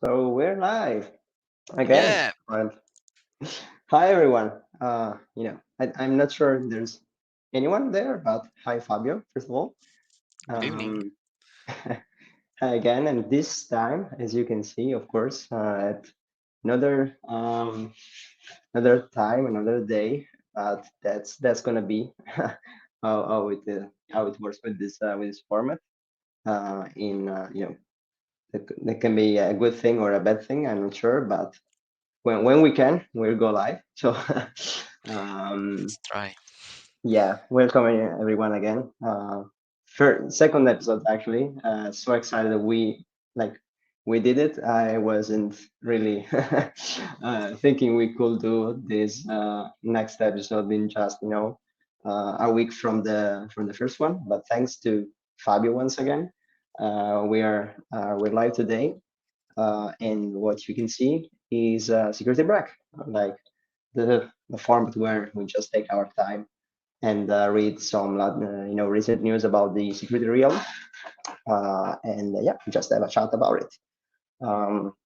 So we're live again. Yeah. And hi everyone. I'm not sure if there's anyone there, but hi Fabio, first of all. Good evening. Um, Hi again, and this time, as you can see, of course, at another another time, another day. But that's gonna be how it works with this format. In that can be a good thing or a bad thing. I'm not sure, but when we can, we'll go live. So, um, Let's try. yeah, welcome everyone again. Second episode actually. So excited that like we did it. I wasn't really thinking we could do this next episode in just a week from the first one. But thanks to Fabio once again. We're live today, and what you can see is security break, like the format where we just take our time and read some recent news about the security realm, and yeah, just have a chat about it.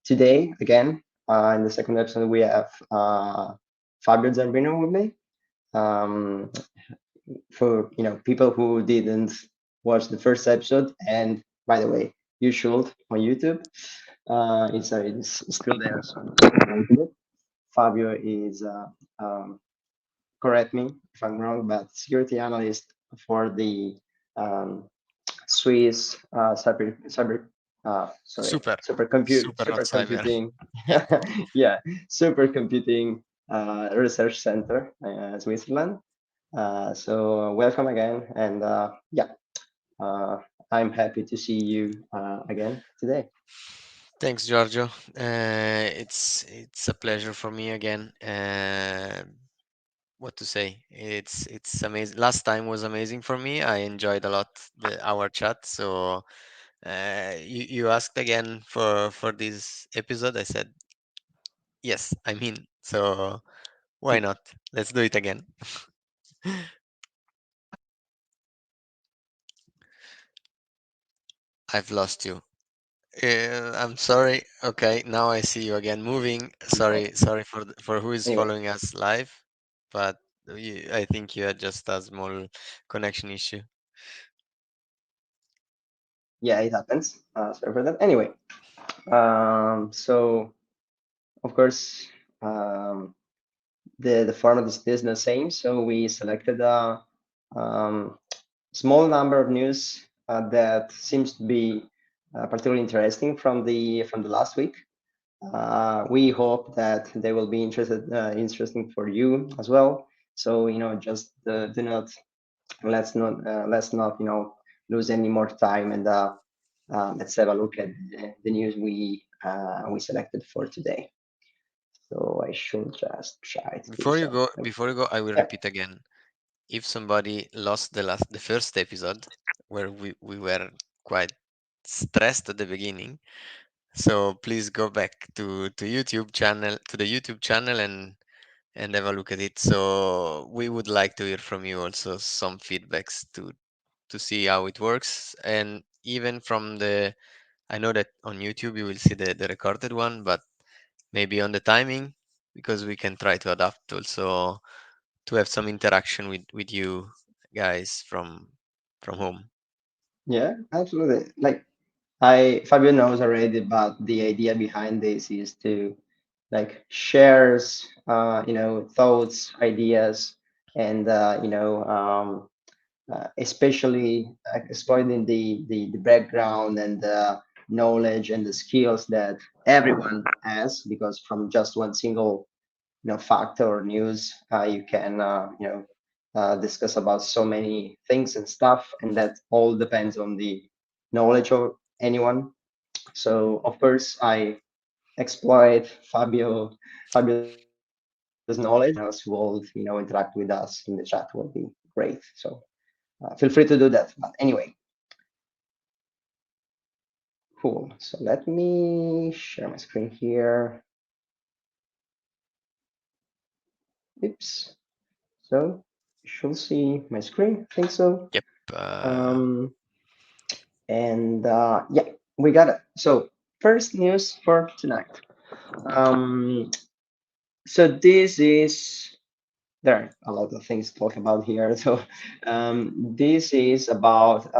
Today again, in the second episode, we have Fabio Zarbino with me. Um, for people who didn't watch the first episode, and by the way, you should on YouTube. It's still there, so Fabio is, correct me if I'm wrong, but security analyst for the um, Swiss Super. Super, not cyber. supercomputing, Yeah. yeah, supercomputing research center, Switzerland. So welcome again, and uh, I'm happy to see you again today. Thanks, Giorgio. It's a pleasure for me again. What to say? It's amazing. Last time was amazing for me. I enjoyed a lot our chat. So you asked again for this episode. I said yes. I'm in. So why not? Let's do it again. I've lost you. I'm sorry. Okay, now I see you again moving. No, Sorry for who is anyway, following us live, but I think you had just a small connection issue. yeah, it happens. Sorry for that. Anyway, so of course, um, the format is the same. So we selected a small number of news that seems to be particularly interesting from the last week. We hope that they will be interesting for you as well. So just do not let's not lose any more time, and let's have a look at the news we selected for today. So I should just try to do so. Before you go, I will Yeah, repeat again. If somebody lost the first episode, where we were quite stressed at the beginning, so please go back to the YouTube channel and have a look at it. So we would like to hear from you also some feedbacks to see how it works, and even from the, I know that on YouTube you will see the recorded one, but maybe on the timing, because we can try to adapt also to have some interaction with you guys from home. yeah, absolutely. Like I Fabio knows already, but the idea behind this is to like shares thoughts, ideas, and especially exploiting the background and the knowledge and the skills that everyone has, because from just one single fact or news, you can discuss about so many things and stuff, and that all depends on the knowledge of anyone. So of course I exploit Fabio's knowledge, and anyone else who will interact with us in the chat will be great. So feel free to do that. But anyway, cool. So let me share my screen here. Oops. So you should see my screen. I think so. Yep. Um, and yeah, we got it. So first news for tonight. Um, so this is there are a lot of things to talk about here. So this is about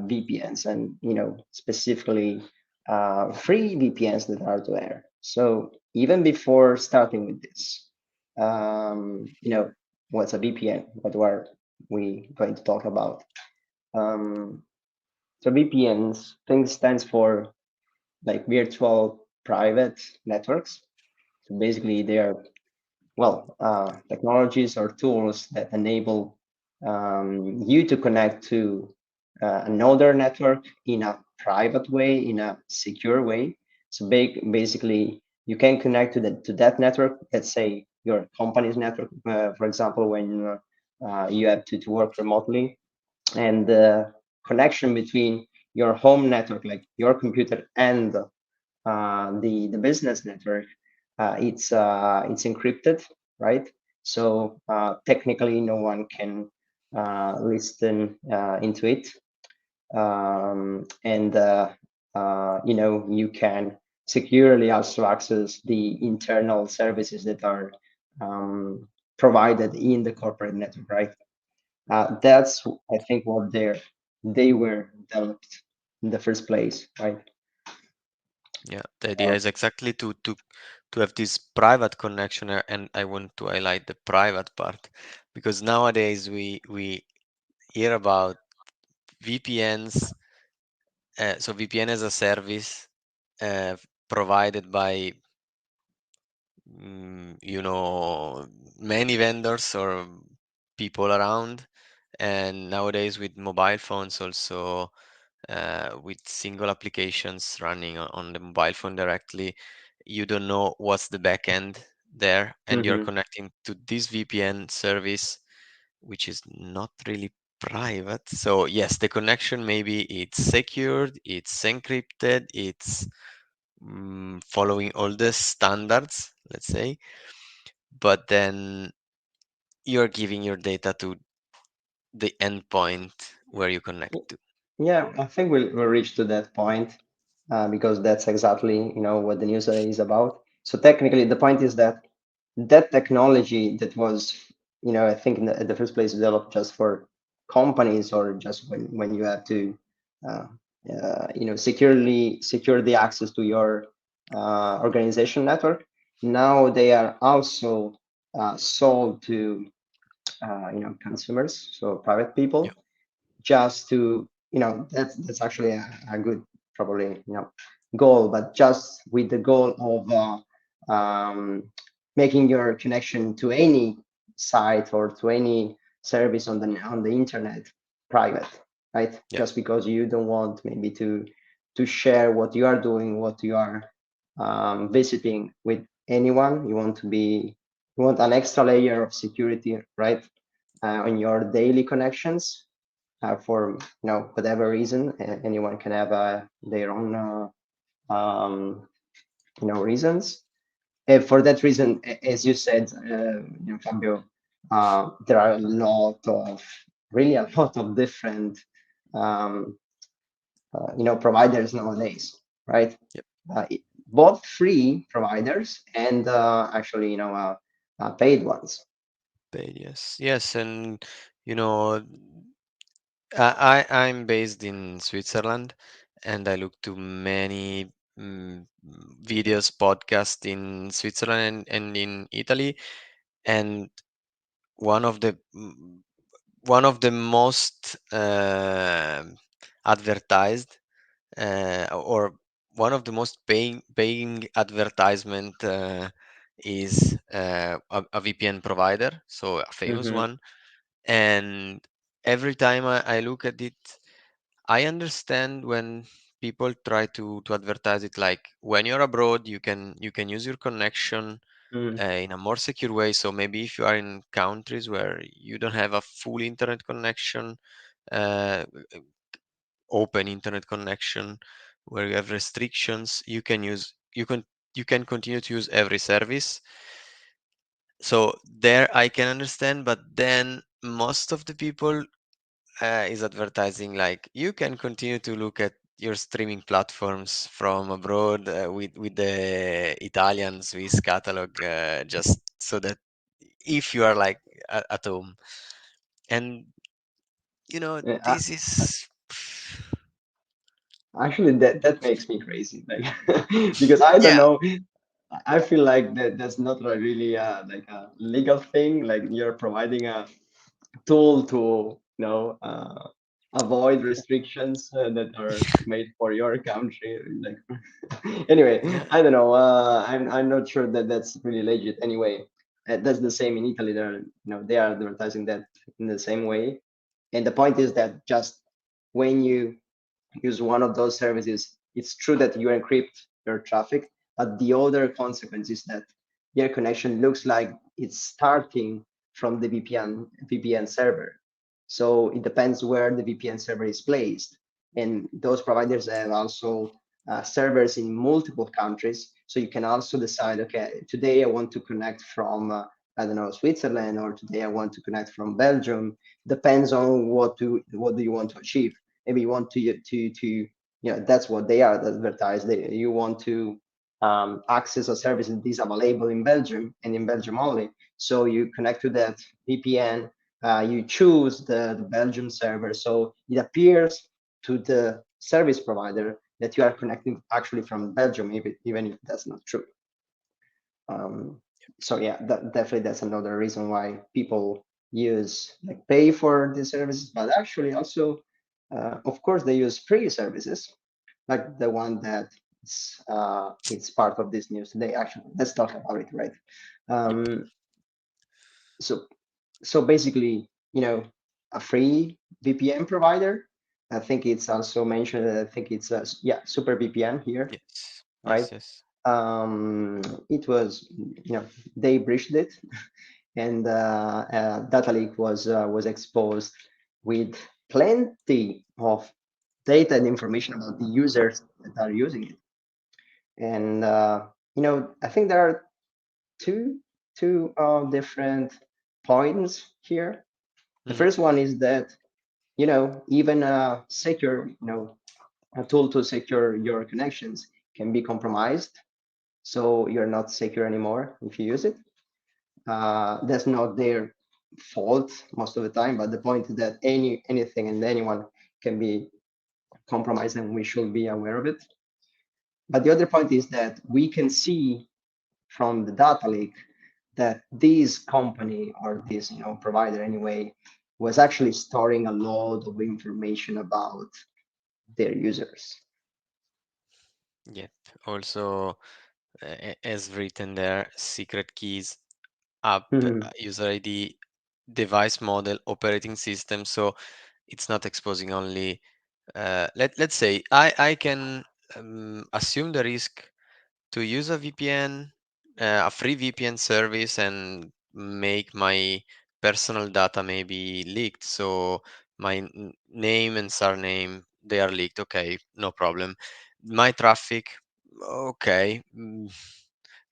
VPNs and specifically free VPNs that are there. So even before starting with this, what's a VPN? What are we going to talk about? Um, so VPNs thing stands for like virtual private networks. So basically, they are technologies or tools that enable you to connect to another network in a private way, in a secure way. So basically, you can connect to that network. Let's say your company's network, for example, when you have to work remotely, and the connection between your home network, like your computer, and the business network, it's encrypted, right? So technically, no one can listen into it, and you can securely also access the internal services that are um, provided in the corporate network, right? That's I think what they were developed in the first place, right? Yeah, the idea Uh, is exactly to have this private connection, and I want to highlight the private part because nowadays we hear about VPNs, so VPN as a service provided by many vendors or people around, and nowadays with mobile phones also, with single applications running on the mobile phone directly, you don't know what's the backend there, and you're mhm. connecting to this VPN service, which is not really private. So yes, the connection maybe it's secured, it's encrypted, it's following all the standards, let's say, but then you're giving your data to the endpoint where you connect to. Yeah, I think we'll reach to that point because that's exactly what the news is about. So technically, the point is that that technology that was I think in the first place developed just for companies or just when you have to uh, securely secure the access to your organization network. Now they are also sold to consumers, so private Yeah, people, just to that's actually a good probably goal, but just with the goal of making your connection to any site or to any service on the internet private, right? yeah, Just because you don't want maybe to share what you are doing, what you are visiting with anyone. You want an extra layer of security, right, on your daily connections, for whatever reason. Anyone can have their own reasons. For that reason, as you said, Fabio, there are a lot of really a lot of different um, providers nowadays, right? yeah. Both free providers and actually paid ones. Paid, yes, yes, and you know, I'm based in Switzerland, and I look to many videos, podcasts in Switzerland and in Italy, and one of the one of the most advertised, or one of the most paying advertisement, is a VPN provider, so a famous Hmm. one. And every time I look at it, I understand when people try to advertise it, like when you're abroad, you can use your connection Mm. in a more secure way. So maybe if you are in countries where you don't have a full internet connection, uh, open internet connection, where you have restrictions, you can continue to use every service. So there I can understand, but then most of the people is advertising like you can continue to look at your streaming platforms from abroad with the Italian Swiss catalog, just so that if you are like at home, and Uh, I, this is Actually, that makes me crazy. Like, because I don't yeah, know. I feel like that's not like really like a legal thing. Like you're providing a tool to avoid restrictions that are made for your country. Like anyway, yeah, I don't know. I'm not sure that that's really legit. Anyway, that's the same in Italy. They are advertising that in the same way. And the point is that just when you use one of those services, it's true that you encrypt your traffic, but the other consequence is that your connection looks like it's starting from the VPN server. So it depends where the VPN server is placed. And those providers have also servers in multiple countries. So you can also decide, okay, today I want to connect from, I don't know, Switzerland, or today I want to connect from Belgium. Depends on what do you want to achieve. Maybe you want that's what they are advertised. You want to access a service that is available in Belgium and in Belgium only. So you connect to that VPN, you choose the Belgium server. So it appears to the service provider that you are connecting actually from Belgium, even if that's not true. Um, so yeah, definitely that's another reason why people use like pay for the services, but actually also, of course, they use free services like the one that it's part of this news today. Actually, let's talk about it, right? yep, Um, so basically, a free VPN provider. I think it's also mentioned. I think it's Super VPN here, yes, yes, right? yes, It was, they breached it, and data leak was exposed with plenty of data and information about the users that are using it. And I think there are two different points here. The hmm, first one is that even a secure, a tool to secure your connections can be compromised, so you're not secure anymore if you use it. That's not their fault most of the time, but the point is that anything and anyone can be compromised, and we should be aware of it. But the other point is that we can see from the data leak that this company, or this provider anyway, was actually storing a lot of information about their users. yep. Also, as written there, secret keys, app, Mhm, user ID, device model, operating system. So it's not exposing only. Let's say I can assume the risk to use a VPN, a free VPN service, and make my personal data maybe leaked. So my name and surname, they are leaked. Okay, no problem. My traffic, okay,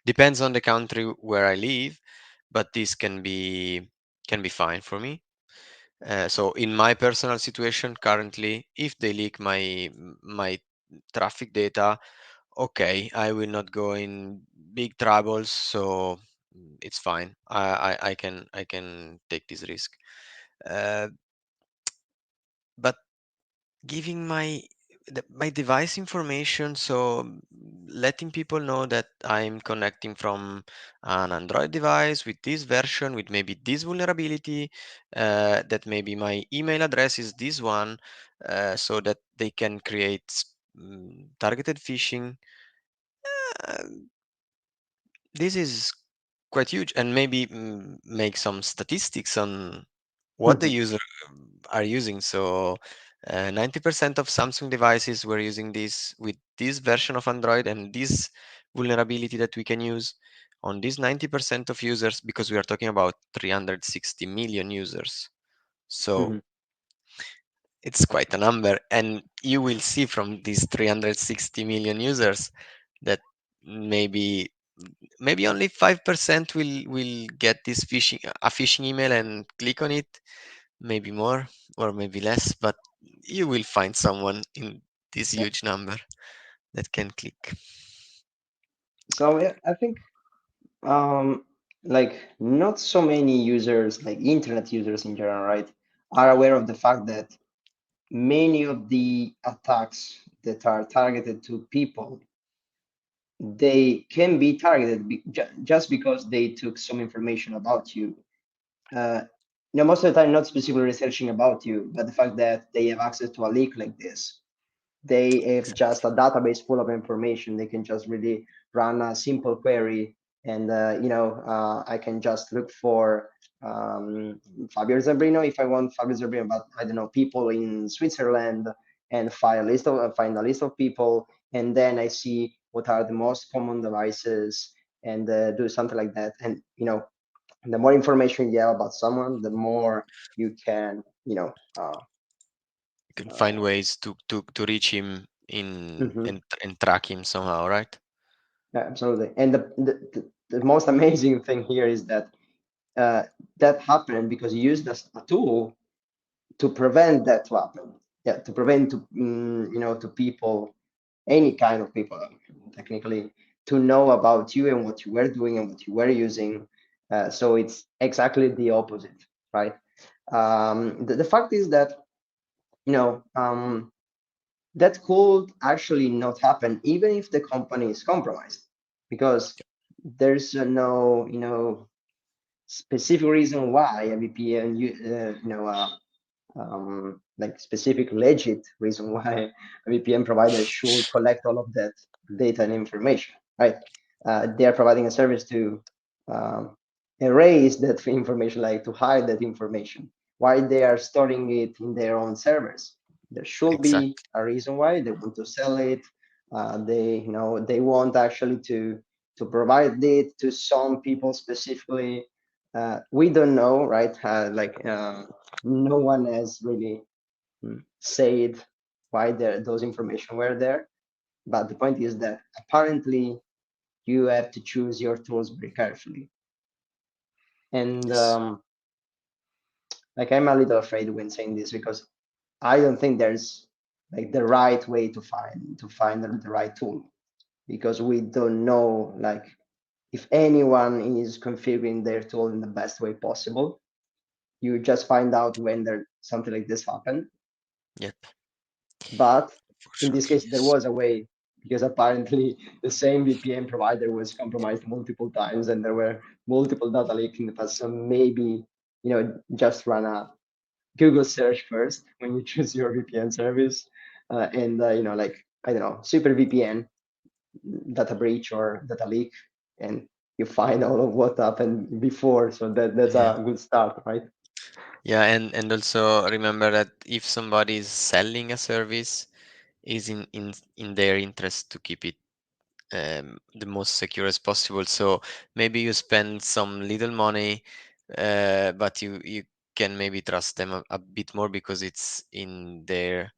depends on the country where I live, but this can be fine for me. So in my personal situation currently, if they leak my traffic data, okay, I will not go in big troubles, so it's fine. I can take this risk. Uh, but giving my device information, so letting people know that I'm connecting from an Android device with this version, with maybe this vulnerability, that maybe my email address is this one, so that they can create targeted phishing. Uh, this is quite huge, and maybe make some statistics on what the mhm, user are using. So 90% of Samsung devices were using this with this version of Android, and this vulnerability that we can use on these 90% of users, because we are talking about 360 million users. So mhm, it's quite a number, and you will see from these 360 million users that maybe only 5% will get this phishing email and click on it, maybe more or maybe less, but you will find someone in this Yeah. huge number that can click. So yeah, I think um, like not so many users, like internet users in general, right, are aware of the fact that many of the attacks that are targeted to people, they can be targeted just because they took some information about you. Uh, Most of the time, not specifically researching about you, but the fact that they have access to a leak like this, they have just a database full of information. They can just really run a simple query, and I can just look for Fabio Zabrino if I want Fabio Zabrino, but I don't know, people in Switzerland, and find a list of people, and then I see what are the most common devices, and do something like that. And the more information you have about someone, the more you can You can find uh, ways to reach him in mhm. and track him somehow, right? Yeah, absolutely. And the most amazing thing here is that uh, that happened because you used a tool to prevent that to happen. Yeah, to prevent to people, any kind of people, technically, to know about you and what you were doing and what you were using. So it's exactly the opposite, right? The fact is that you know that could actually not happen even if the company is compromised, because there's no specific reason why a VPN like specific legit reason why a VPN provider should collect all of that data and information, right? They are providing a service to um, erase that information, like to hide that information. Why they are storing it in their own servers? There should be Exactly. a reason why they want to sell it. They want actually to provide it to some people specifically. We don't know, right? No one has really said why those information were there. But the point is that apparently you have to choose your tools very carefully. And Yes. like I'm a little afraid when saying this because I don't think there's like the right way to find the right tool, because we don't know like if anyone is configuring their tool in the best way possible. You just find out when there something like this happen. Yep. But in this Fortunately, case, there yes. was a way, because apparently the same VPN provider was compromised multiple times and there were multiple data leaks in the past. So maybe, just run a Google search first when you choose your VPN service. Like, I don't know, super VPN, data breach or data leak, and you find all of what happened before. So that's Yeah. a good start, right? Yeah, and also remember that if somebody is selling a service, is in their interest to keep it the most secure as possible. So maybe you spend some little money, but you can maybe trust them a bit more because it's in their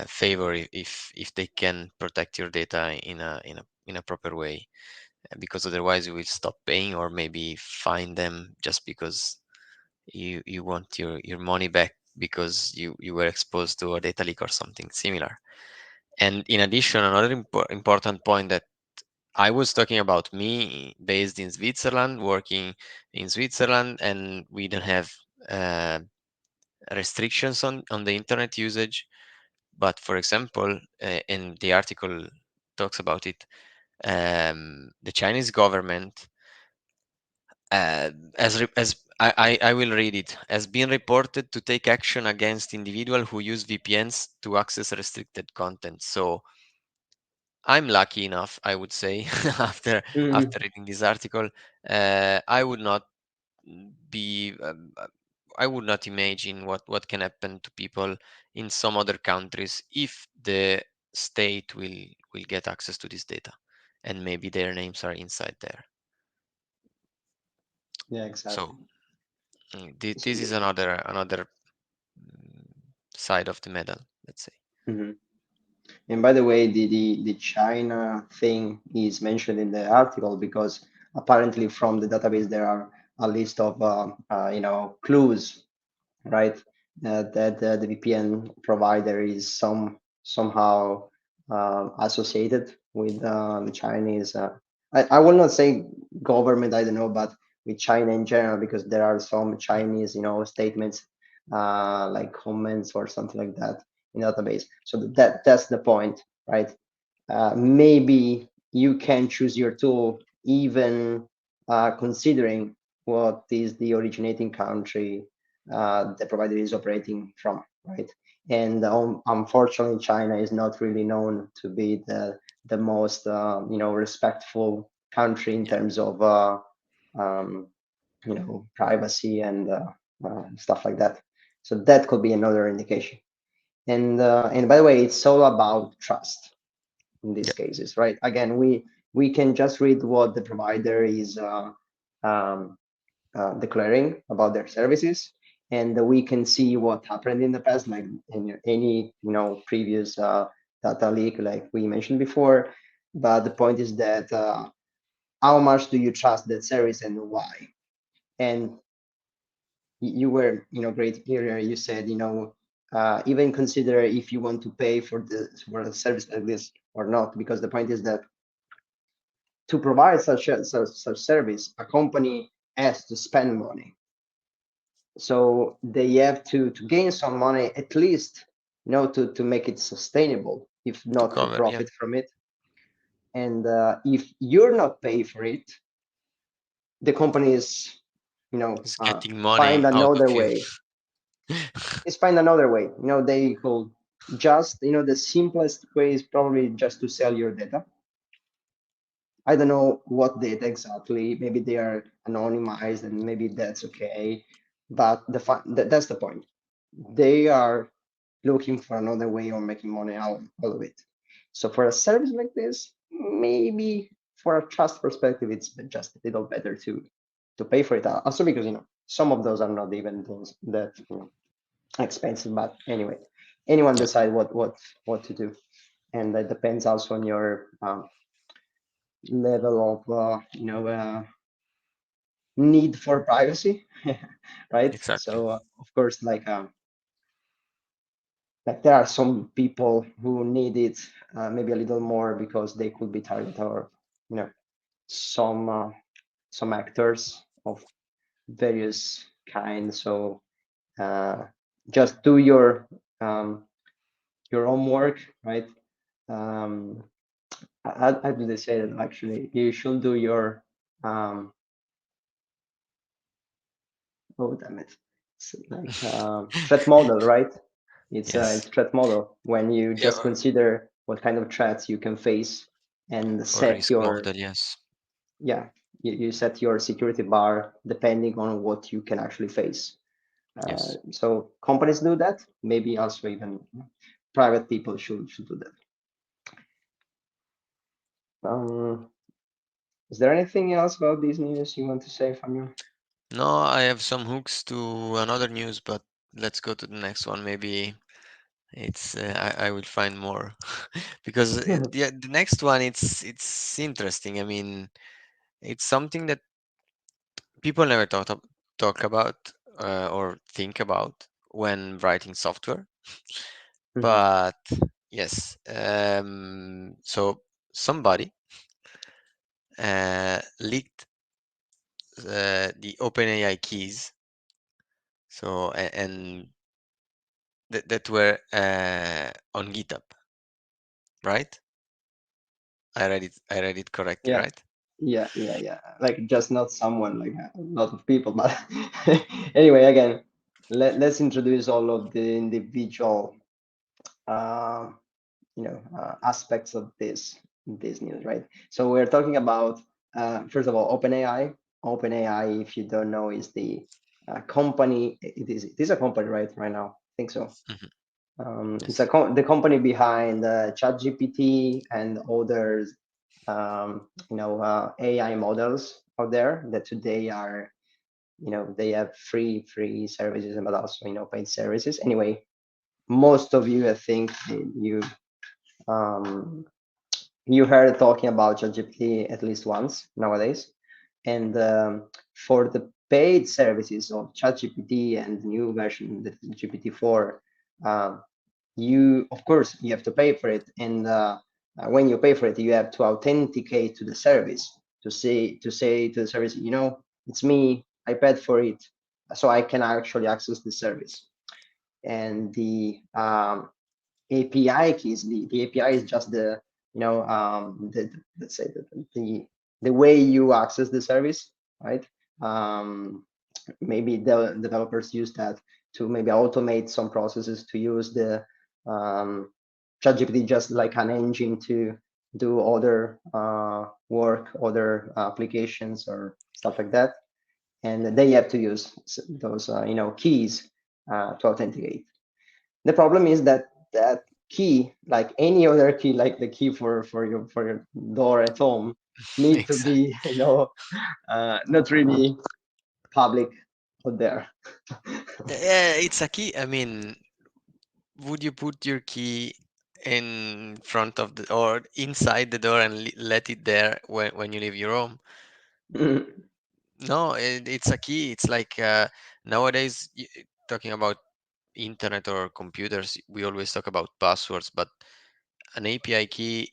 favor if they can protect your data in a proper way. Because otherwise you will stop paying or maybe fine them just because you want your money back because you were exposed to a data leak or something similar. And in addition, another important point that I was talking about me based in Switzerland, working in Switzerland, and we don't have uh, restrictions on the internet usage. But for example, and the article talks about it, the Chinese government, as I will read it, has been reported to take action against individuals who use VPNs to access restricted content. So I'm lucky enough, I would say, after Mhm. after reading this article, I would not be, I would not imagine what can happen to people in some other countries if the state will get access to this data, and maybe their names are inside there. Yeah, So exactly. this is another mm, side of the medal, let's say. Mhm. And by the way, the China thing is mentioned in the article because apparently from the database there are a list of clues, right? That the VPN provider is some somehow associated with the Chinese. I will not say government, I don't know, but with China in general, because there are some Chinese, statements like comments or something like that in database. So that's the point, right? Maybe you can choose your tool even considering what is the originating country the provider is operating from, right? And unfortunately, China is not really known to be the most respectful country in Yeah, terms of um, privacy and stuff like that. So that could be another indication. And by the way, it's all about trust in these yeah, cases, right? Again, we can just read what the provider is um, declaring about their services, and we can see what happened in the past, like in any previous data leak, like we mentioned before. But the point is that how much do you trust that service and why? And you were great earlier. You said even consider if you want to pay for a service like this or not, because the point is that to provide such service, a company has to spend money. So they have to gain some money at least, to make it sustainable, if to not to cover, yeah, profit from it. And if you're not paying for it, the company is, it's getting money find out of another you. way. Is find another way. They could just, the simplest way is probably just to sell your data. I don't know what data exactly. Maybe they are anonymized, and maybe that's okay. But that's the point. They are looking for another way of making money out of it. So for a service like this, maybe for a trust perspective, it's just a little better to pay for it. Also because some of those are not even things that expensive. But anyway, anyone Yeah, decide what to do, and that depends also on your level of need for privacy, right? exactly. So of course, like there are some people who need it maybe a little more because they could be targeted, or you know some some actors of various kinds. So uh, just do your own work, right? um, how do they say that? Actually, you should do your oh damn it, it's like threat model, right? It's Yes. threat model when you Yeah, just consider what kind of threats you can face and or set risk your, model, yes. yeah, you set your security bar depending on what you can actually face. Yes. So companies do that. Maybe also even private people should do that. Um, is there anything else about these news you want to say, Fabio? No, I have some hooks to another news, but let's go to the next one. Maybe it's I will find more because the next one it's interesting. I mean, it's something that people never talk about or think about when writing software. Mhm. But yes, so somebody leaked the OpenAI keys. So and that were on GitHub, right? I read it correctly, Yeah, right? yeah. Like just not someone, like a lot of people. But anyway, again, let's introduce all of the individual, uh, aspects of this news, right? So we're talking about first of all, OpenAI. OpenAI, if you don't know, is the company. It is a company, right now. I think so. Hmm. It's Yes. the company behind ChatGPT and others, AI models out there that today are, they have free services, but also, paid services. Anyway, most of you, I think, um, you heard talking about ChatGPT at least once nowadays. And for the paid services of ChatGPT and the new version, the GPT-4, you, of course, you have to pay for it, and when you pay for it, you have to authenticate to the service to say to the service, it's me, I paid for it, so I can actually access the service. And the API keys, the API is just let's say the way you access the service, right? Um, Maybe the developers use that to maybe automate some processes, to use the ChatGPT just like an engine to do other work, other applications or stuff like that, and they have to use those keys to authenticate. The problem is that that key, like any other key, like the key for your door at home, need to Exactly. be not really public out there. Yeah, it's a key. I mean, would you put your key in front of the or inside the door and let it there when you leave your home? No, it's a key. It's like nowadays, talking about internet or computers, we always talk about passwords, but an API key,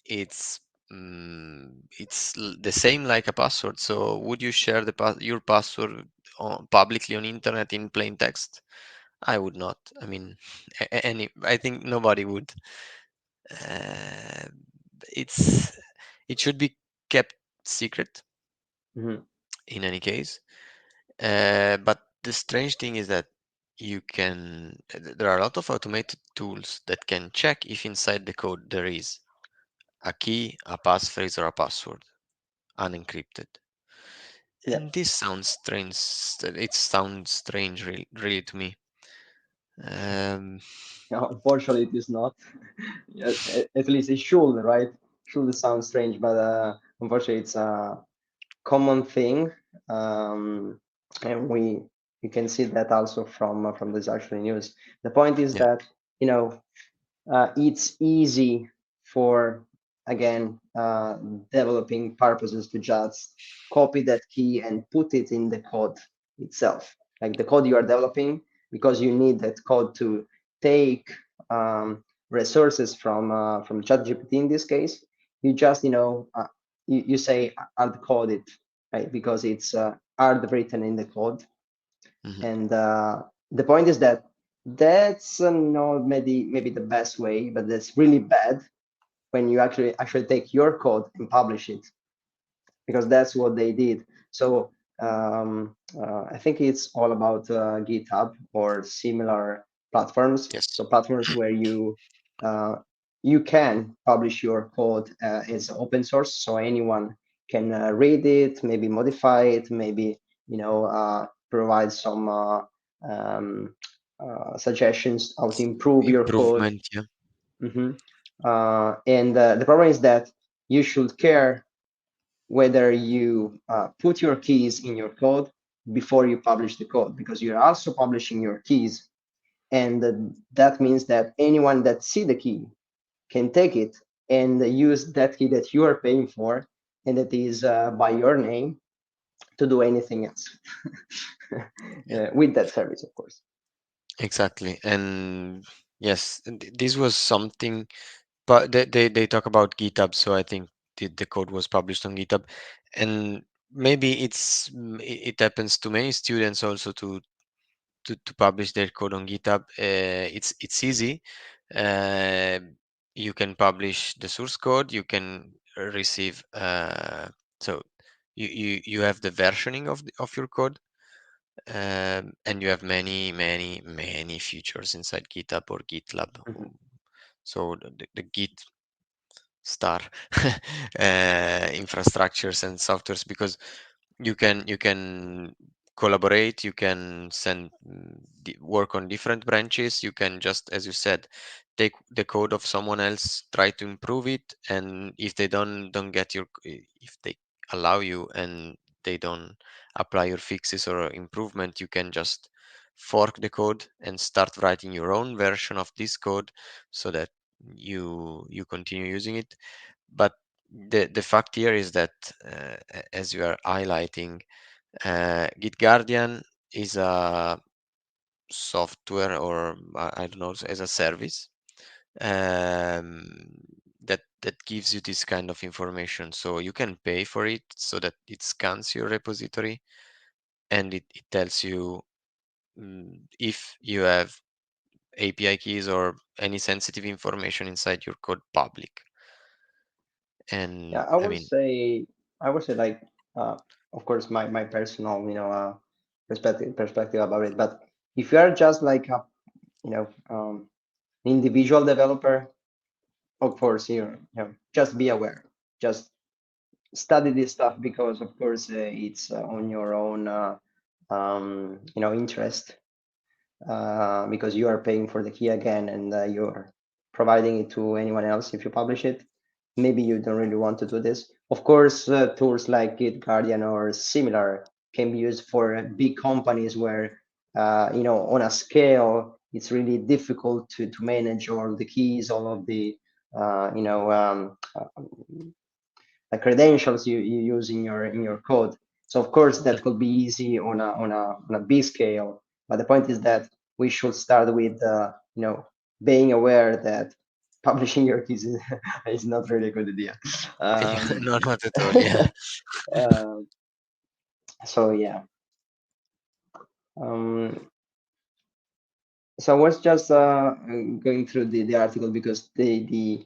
it's the same like a password. So would you share your password publicly on internet in plain text? I would not. I mean, I think nobody would. Uh, it's it should be kept secret Mhm. in any case. But the strange thing is that there are a lot of automated tools that can check if inside the code there is a key, a passphrase, or a password unencrypted. Yeah. And this sounds strange. It sounds strange, really, really to me. Um, No, unfortunately, it is not. Yeah, at least it should, right? Should sound strange, but unfortunately, it's a common thing, and we you can see that also from this actual news. The point is yeah. that you know it's easy for, again, developing purposes to just copy that key and put it in the code itself, like the code you are developing, because you need that code to take resources from ChatGPT in this case. You just you say hard code it, right? Because it's hard written in the code. Mhm. And the point is that that's not maybe the best way, but that's really bad when you actually take your code and publish it, because that's what they did. So I think it's all about GitHub or similar platforms. Yes. So platforms where uh, you can publish your code as open source, so anyone can read it, maybe modify it, maybe provide some suggestions how to improve your code. Improvement. Yeah. Mhm. And the problem is that you should care whether you put your keys in your code before you publish the code, because you're also publishing your keys, and that means that anyone that see the key can take it and use that key that you are paying for, and that is by your name, to do anything else Yeah. with that service, of course. Exactly. And yes, this was something. But they talk about GitHub, so I think the code was published on GitHub, and maybe it happens to many students also to publish their code on GitHub. It's easy. Uh, you can publish the source code. You can receive so you have the versioning of your code, and you have many features inside GitHub or GitLab. Mhm. So the Git star infrastructures and softwares, because you can collaborate, you can work on different branches, you can just, as you said, take the code of someone else, try to improve it, and if they don't get if they allow you and they don't apply your fixes or improvement, you can just fork the code and start writing your own version of this code so that you continue using it. But the fact here is that, as you are highlighting, Git Guardian is a software, or I don't know, as a service, um, that gives you this kind of information. So you can pay for it so that it scans your repository, and it tells you if you have API keys or any sensitive information inside your code public. And Yeah, I I would mean, say, I would say like, uh, of course, my personal, perspective about it. But if you are just like a, individual developer, of course, just be aware, just study this stuff because, of course, it's on your own, interest, because you are paying for the key again, and you're providing it to anyone else if you publish it. Maybe you don't really want to do this. Of course, tools like Git Guardian or similar can be used for big companies where, on a scale, it's really difficult to manage all the keys, all of the, uh, you know, um, uh, the credentials you use in your code. So of course that could be easy on a big scale. But the point is that we should start with being aware that publishing your keys is not really a good idea. yeah, Um, no, not at all. Yeah. uh, so yeah. Um, so I was just going through the article because the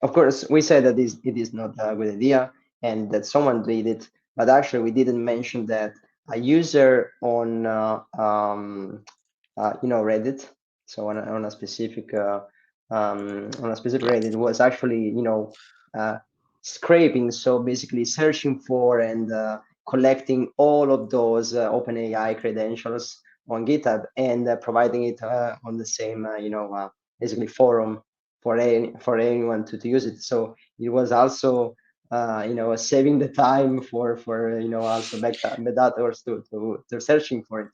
of course we said that it is not a good idea and that someone did it, but actually we didn't mention that a user on Reddit, so on a specific Reddit was actually uh, scraping, so basically searching for and collecting all of those OpenAI credentials on GitHub and providing it on the same basically forum for anyone to use it. So it was also saving the time for also back authors to searching for it,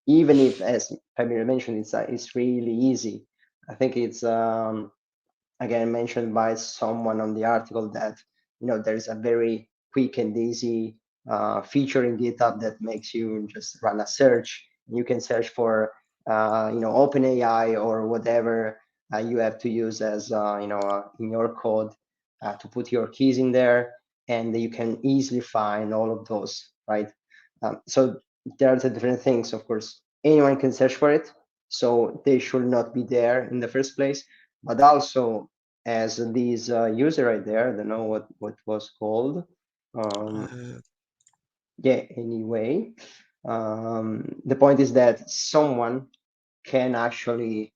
even if, as Pamir mentioned, it's really easy. I think it's again mentioned by someone on the article that there is a very quick and easy feature in GitHub that makes you just run a search. You can search for OpenAI or whatever you have to use as in your code to put your keys in there, and you can easily find all of those, right? So there are the different things. Of course, anyone can search for it, so they should not be there in the first place. But also, as this user right there, I don't know what was called. Um, Uh, yeah, anyway, the point is that someone can actually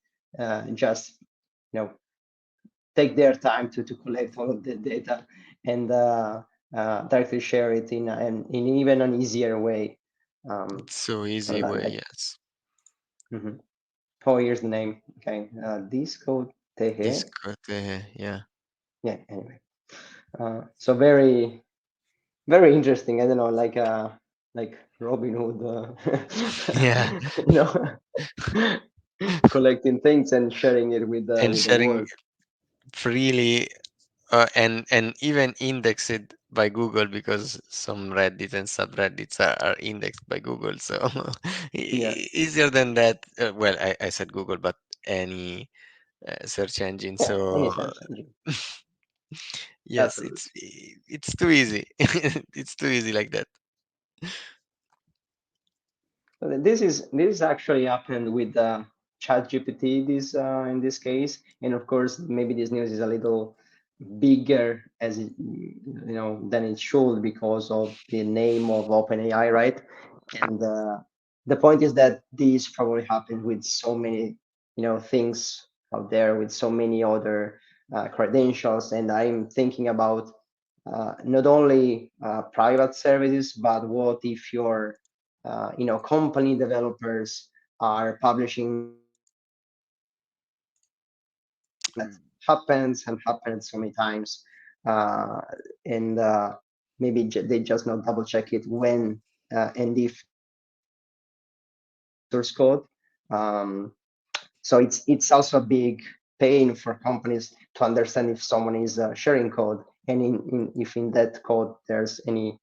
just take their time to collect all of the data and directly share it in even an easier way. Um, it's so so easy way, like, yes. mhm. Oh, here's the name. Okay, Disco Teje. Discote, yeah. Yeah. Anyway, so very interesting. I don't know, like Robin Hood, Yeah. collecting things and sharing it And with the sharing world. freely, and even indexed by Google, because some Reddit and subreddits are indexed by Google. So Yeah, easier than that. Well, I said Google, but any search engine. yeah. Any So search engine, yes, absolutely. it's too easy. It's too easy like that. So this actually happened with ChatGPT this in this case, and of course maybe this news is a little bigger as than it should because of the name of OpenAI, right? And the point is that this probably happened with so many things out there with so many other credentials, and I'm thinking about not only private services, but what if your company developers are publishing that Mm. happens and happens so many times, uh, and maybe they just not double check it when and if source code. Um, so it's also a big pain for companies to understand if someone is sharing code and if in that code there's any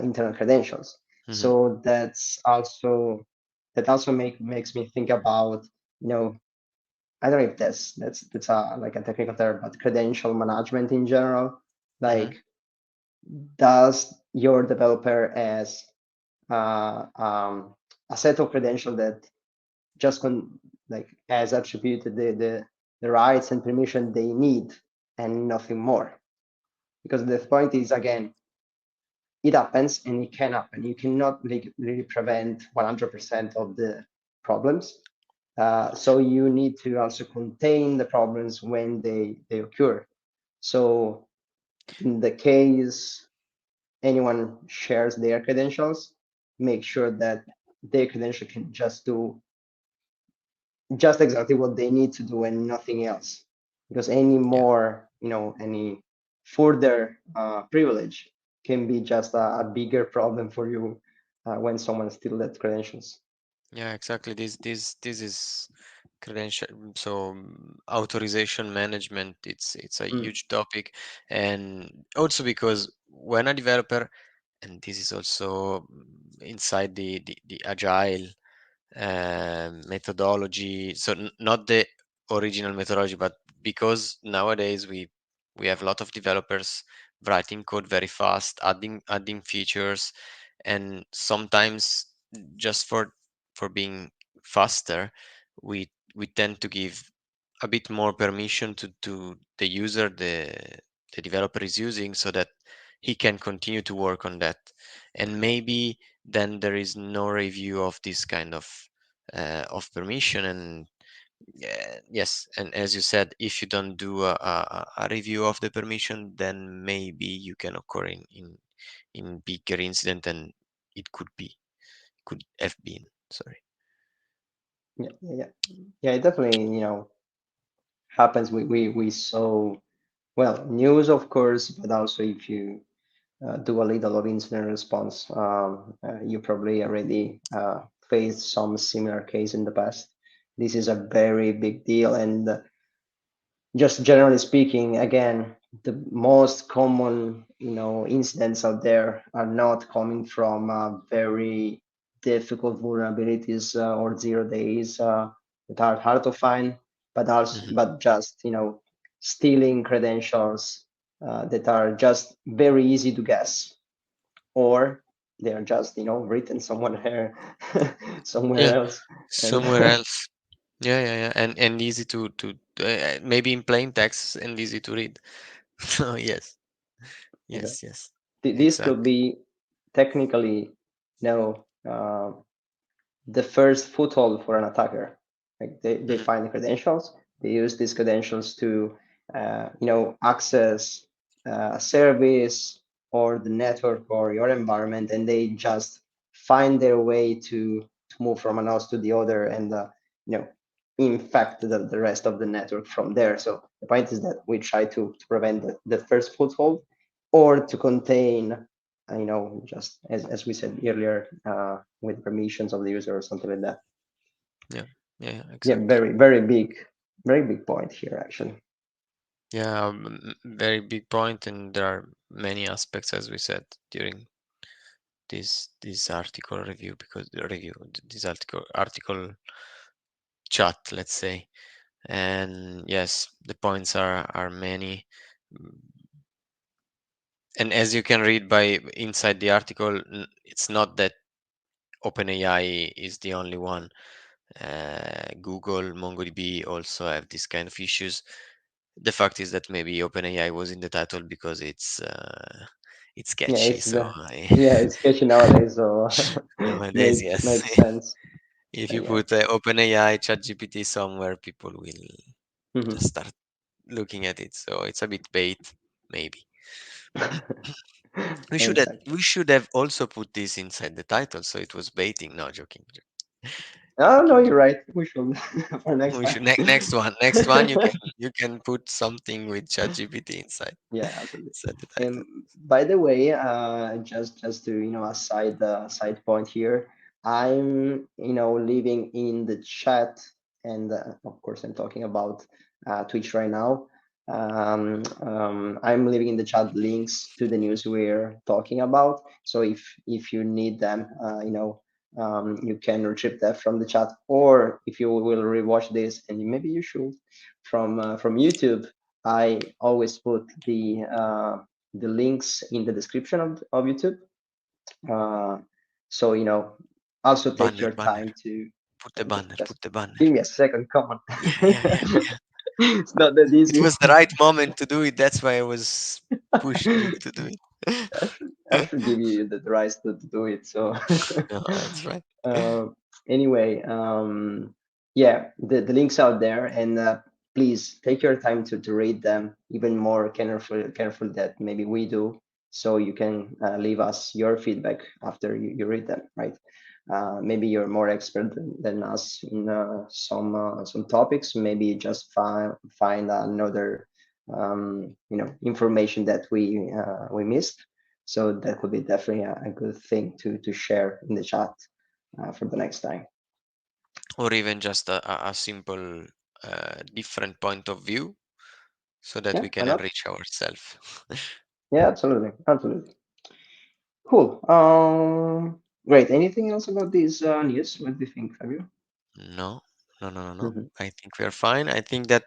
internal credentials. Mhm. So that's also that also makes me think about, you know, I don't know if that's a like a technical term, but credential management in general. Hmm. Like, does your developer as a set of credentials that just like has attributed the rights and permission they need and nothing more? Because the point is, again, it happens and it can happen. You cannot really prevent 100% of the problems. So you need to also contain the problems when they occur. So in the case anyone shares their credentials, make sure that their credential can just do just exactly what they need to do and nothing else. Because any Yeah, more, any further privilege can be just a bigger problem for you when someone steals that credentials. yeah, exactly. This is credential. So authorization management. It's a Mm, huge topic, and also because when a developer, and this is also inside the agile methodology. So not the original methodology, but because nowadays we have a lot of developers writing code very fast, adding features, and sometimes just for being faster, we tend to give a bit more permission to the user the developer is using so that he can continue to work on that, and maybe then there is no review of this kind of permission. And yes, and as you said, if you don't do a review of the permission, then maybe you can occur in bigger incident, and it could have been, sorry. yeah, yeah, yeah. Yeah, it definitely, happens. We saw, well, news, of course, but also if you do a little of incident response, you probably already faced some similar case in the past. This is a very big deal, and just generally speaking, again, the most common, incidents out there are not coming from very difficult vulnerabilities or 0 days that are hard to find, but also, Mhm. but just, stealing credentials that are just very easy to guess, or they are just, written somewhere somewhere Yeah, else, and somewhere else. Yeah, yeah, yeah, and easy to maybe in plain text and easy to read. So yes, okay. yes, yes, This could exactly. be technically, no. The first foothold for an attacker. Like they Mhm. find the credentials, they use these credentials to, access a service or the network or your environment, and they just find their way to move from one house to the other and, you know, infect the rest of the network from there. So the point is that we try to prevent the first foothold or to contain, just as we said earlier, with permissions of the user or something like that. Yeah, yeah, yeah, Yeah, exactly. very big point here, actually. Yeah, very big point, and there are many aspects, as we said during this article review, because the review this article chat, let's say. And yes, the points are many. Mm, and as you can read by inside the article, it's not that OpenAI is the only one. Google, MongoDB also have this kind of issues. The fact is that maybe OpenAI was in the title because it's Yeah, catchy. So yeah, it's sketchy nowadays, so nowadays, yes, makes sense. if you Yeah. put OpenAI, ChatGPT somewhere, people will just Mhm. start looking at it. So it's a bit bait, maybe. Exactly. We should have also put this inside the title, so it was baiting. No, joking, Oh no, joking, you're joking. right. We should for next We time. should next one. You can put something with ChatGPT Yeah, absolutely. inside the And title. by the way, just to, a side point here, I'm, living in the chat, and of course I'm talking about Twitch right now. I'm leaving in the chat links to the news we're talking about. So if you need them, You can retrieve that from the chat, or if you will rewatch this, and maybe you should, from YouTube, I always put the links in the description of YouTube. Uh, so also take Banner, your banner. time to Put the banner, just put the banner. give me a second. Come on. Yeah, yeah, yeah, yeah. It's not that It easy. was the right moment to do it. That's why I was pushing you to do I should give you the rights to do it. So No, that's right. uh, anyway, yeah, the links out there, and please take your time to read them even more careful that maybe we do, so you can leave us your feedback after you read them, right? Maybe you're more expert than us in some topics. Maybe just find another information that we missed. So that could be definitely a good thing to share in the chat for the next time. Or even just a simple different point of view so that Yeah, we why can not? enrich ourselves. Yeah, absolutely, absolutely. Cool. Great. Anything else about this news? What do you think, Fabio? No, no, no, no, no. Mhm. I think we are fine. I think that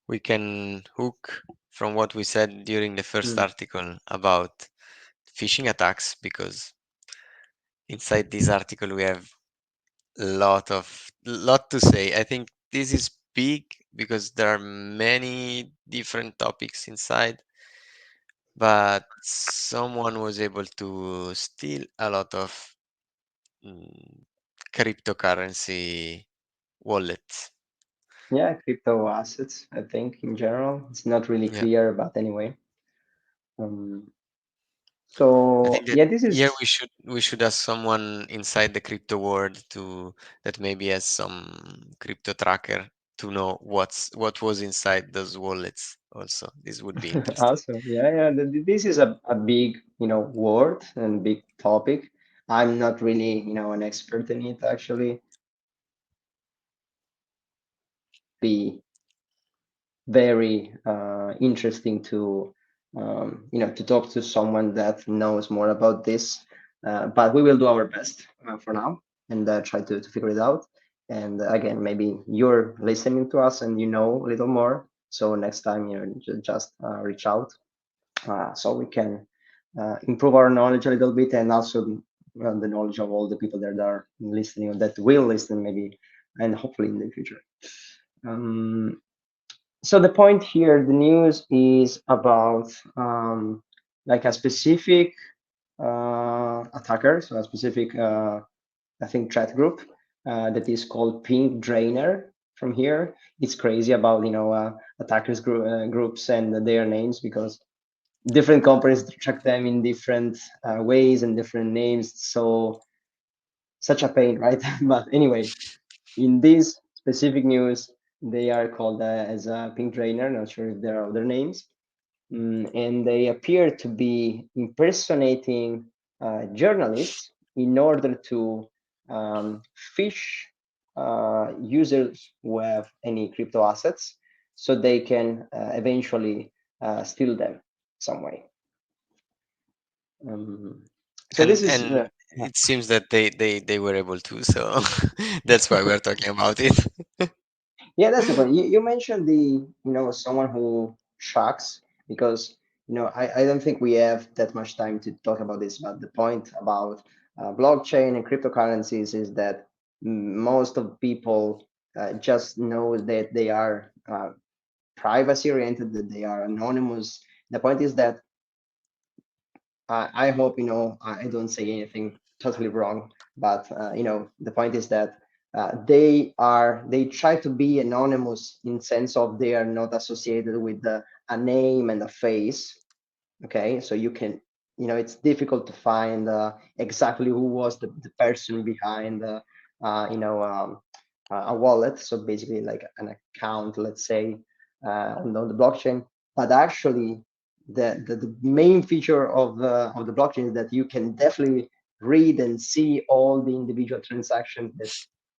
we can hook from what we said during the first Mm. article about phishing attacks, because inside this article we have lot to say. I think this is big because there are many different topics inside, but someone was able to steal a lot of mm, cryptocurrency wallets. Yeah, crypto assets. I think in general, it's not really Yeah, clear, but anyway. Um, I so think that yeah, this here is we should ask someone inside the crypto world to that maybe has some crypto tracker to know what was inside those wallets. Also, this would be interesting. awesome. Yeah, yeah. This is a big, word and big topic. I'm not really, an expert in it actually. Be very interesting to talk to someone that knows more about this. But we will do our best for now and try to figure it out. And again, maybe you're listening to us and you know a little more. So next time, just reach out so we can improve our knowledge a little bit, and also the knowledge of all the people that are listening or that will listen maybe, and hopefully in the future. Um, so the point here, the news is about like a specific attacker, so a specific, I think, threat group that is called Pink Drainer. From here, it's crazy about attackers groups and their names, because different companies track them in different ways and different names. So such a pain, right? But anyway, in this specific news, they are called as a Pink Drainer. Not sure if there are other names. And they appear to be impersonating journalists in order to fish users who have any crypto assets, so they can eventually steal them some way. Um, so and this is and yeah. it seems that they were able to, so that's why we're talking about it. Yeah, that's the point. You mentioned someone who shocks, because I don't think we have that much time to talk about this, but the point about blockchain and cryptocurrencies is that most of people just know that they are privacy oriented, that they are anonymous. The point is that I hope I don't say anything totally wrong, but the point is that they try to be anonymous in sense of they are not associated with a name and a face. Okay, so it's difficult to find exactly who was the person behind uh, you know um, a wallet, so basically like an account, let's say, on the blockchain. But actually the main feature of the blockchain is that you can definitely read and see all the individual transactions that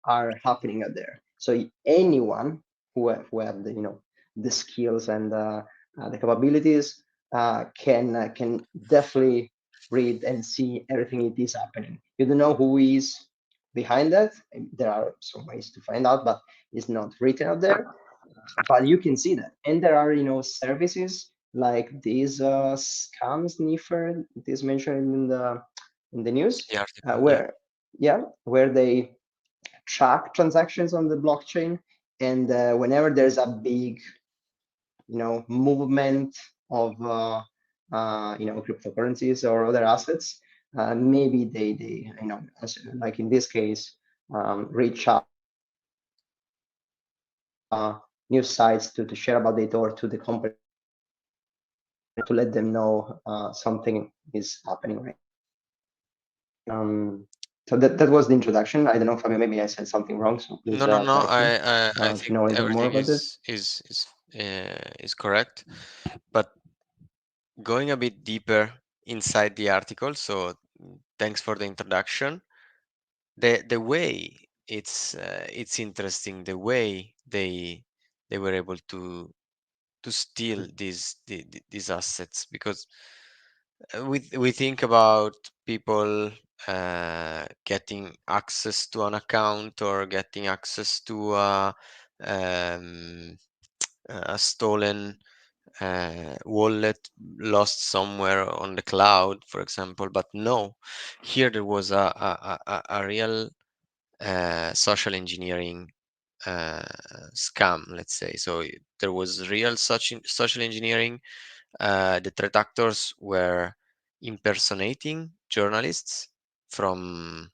are happening out there. So anyone who have the skills and the capabilities can definitely read and see everything it is happening. You don't know who is behind that. There are some ways to find out, but it's not written out there. But you can see that, and there are services like these scam sniffer, this mentioned in the news, The article, yeah. where yeah, where they track transactions on the blockchain, and whenever there's a big movement of cryptocurrencies or other assets, maybe they like in this case, reach out to news sites to share about it, or to the company to let them know something is happening right now. So that was the introduction. I don't know, Fabio, maybe I said something wrong, so No, please no, no. correct me I if you think know a little bit more everything about it. is correct. But going a bit deeper inside the article, so thanks for the introduction. The way it's interesting, the way they were able to steal these assets, because we think about people getting access to an account or getting access to um, a stolen wallet lost somewhere on the cloud, for example. But no, here there was a real social engineering uh, scam, let's say. So there was real social engineering. The threat actors were impersonating journalists from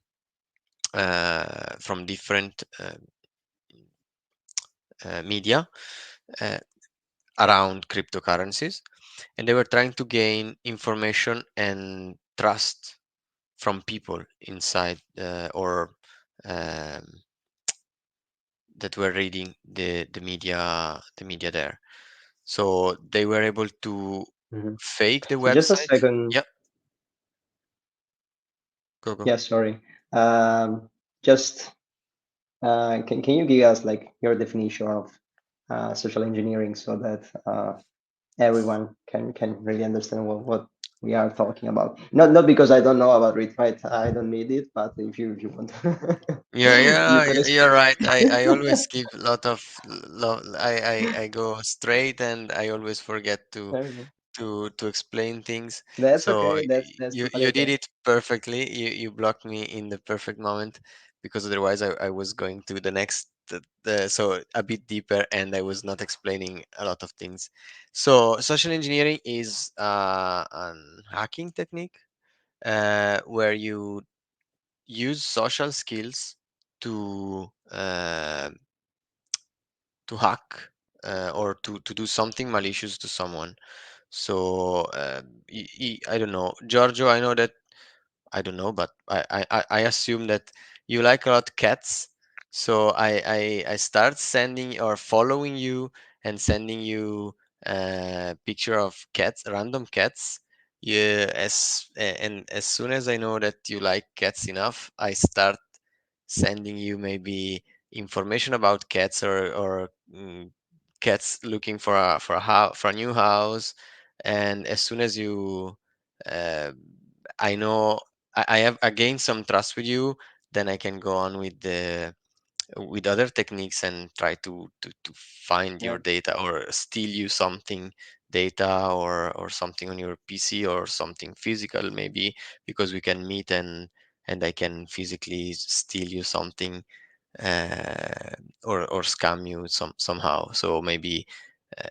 different media uh, around cryptocurrencies, and they were trying to gain information and trust from people inside or um, that were reading the media there. So they were able to Mhm. fake the Just a website. second. Yep, go go. Yeah, sorry. Just can you give us like your definition of social engineering, so that everyone can really understand what we are talking about? Not because I don't know about it, right? I don't need it, but if you want, Yeah, you yeah, can you're explain. right. I always give a lot of I go straight, and I always forget Okay. to explain things. That's So okay. That's totally you did okay. it perfectly. You blocked me in the perfect moment, because otherwise I was going to the next so a bit deeper, and I was not explaining a lot of things. So social engineering is an hacking technique where you use social skills to hack or to do something malicious to someone. So I don't know, Giorgio. I know that I don't know, but I assume that you like a lot cats. So I start sending or following you and sending you a picture of cats, random cats. Yeah, and as soon as I know that you like cats enough, I start sending you maybe information about cats, or cats looking for a house, for a new house. And as soon as you uh, I know I have gained some trust with you, then I can go on with other techniques and try to find your Yeah. data or steal you something, data or something on your PC or something physical, maybe, because we can meet and I can physically steal you something, uh, or scam you somehow. So maybe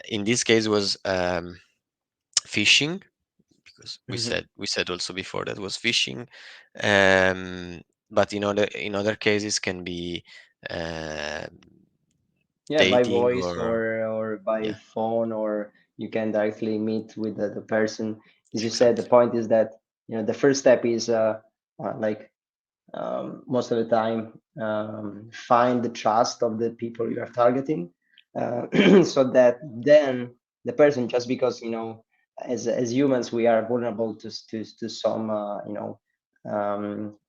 in this case was phishing, because Mhm. we said also before that was phishing. um, but in other cases can be uh, Yeah, by dating voice or or by yeah, phone, or you can directly meet with the person. As you said, the exactly. point is that the first step is like most of the time, find the trust of the people you are targeting, so that then the person, just because as humans we are vulnerable to some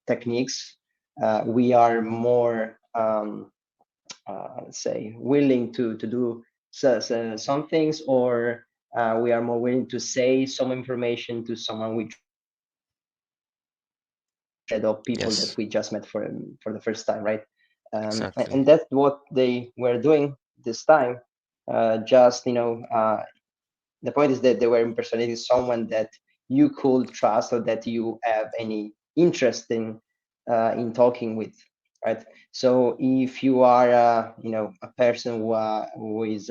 techniques, we are more let's say willing to do some things, or we are more willing to say some information to someone we trust, of people that Yes, we just met for the first time, right? exactly. And that's what they were doing this time. Just the point is that they were impersonating someone that you could trust or that you have any interest in talking with, right? So if you are a person who is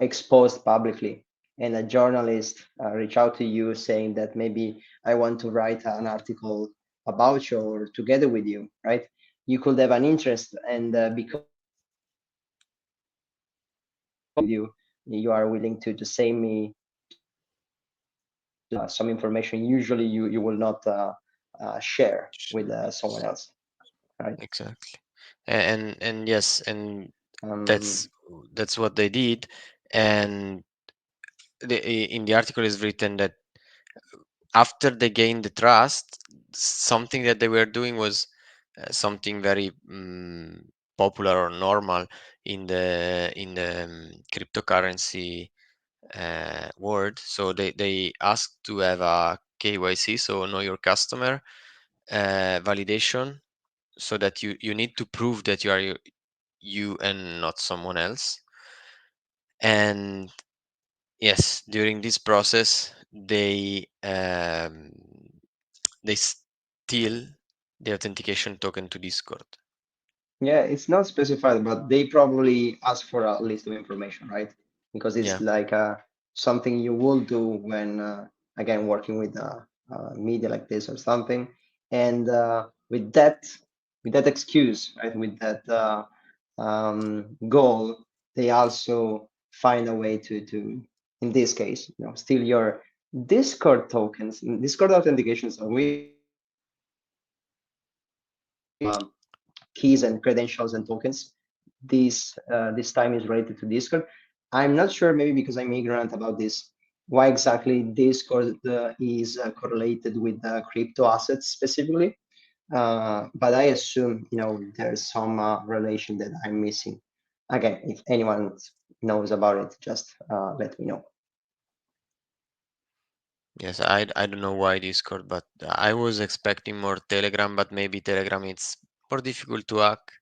exposed publicly, and a journalist reach out to you saying that maybe I want to write an article about you or together with you, right? You could have an interest, and because I want to talk with you, you are willing to send me some information. Usually, you will not share with someone else, right? Exactly. And yes, and Um, that's that's what they did. And in the article is written that after they gained the trust, something that they were doing was something very popular or normal in the cryptocurrency world. So they asked to have a KYC, so know your customer validation, so that you need to prove that you are you and not someone else. And yes, during this process, they steal the authentication token to Discord. Yeah, it's not specified, but they probably ask for a list of information, right? Because it's Yeah. like something you will do when, again, working with media like this or something. And with that excuse, right, with that goal, they also find a way to, in this case, steal your Discord tokens, Discord authentications. So we already keys and credentials and tokens. This time is related to Discord. I'm not sure, maybe because I'm ignorant about this, why exactly Discord is correlated with crypto assets specifically. But I assume there's some relation that I'm missing. Again, if anyone knows about it, just let me know. Yes, I don't know why Discord, but I was expecting more Telegram, but maybe Telegram it's more difficult to hack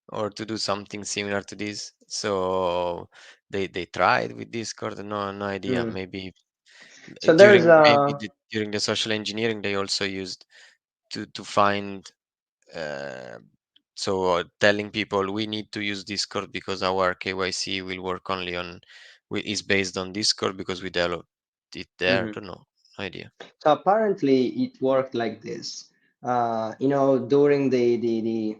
or to do something similar to this. So they tried with Discord. No idea. Mm. Maybe So there's during the social engineering they also used to find uh, telling people we need to use Discord because our KYC will work only on is based on Discord because we developed it there. mhm. Don't know. No idea. So apparently it worked like this. During the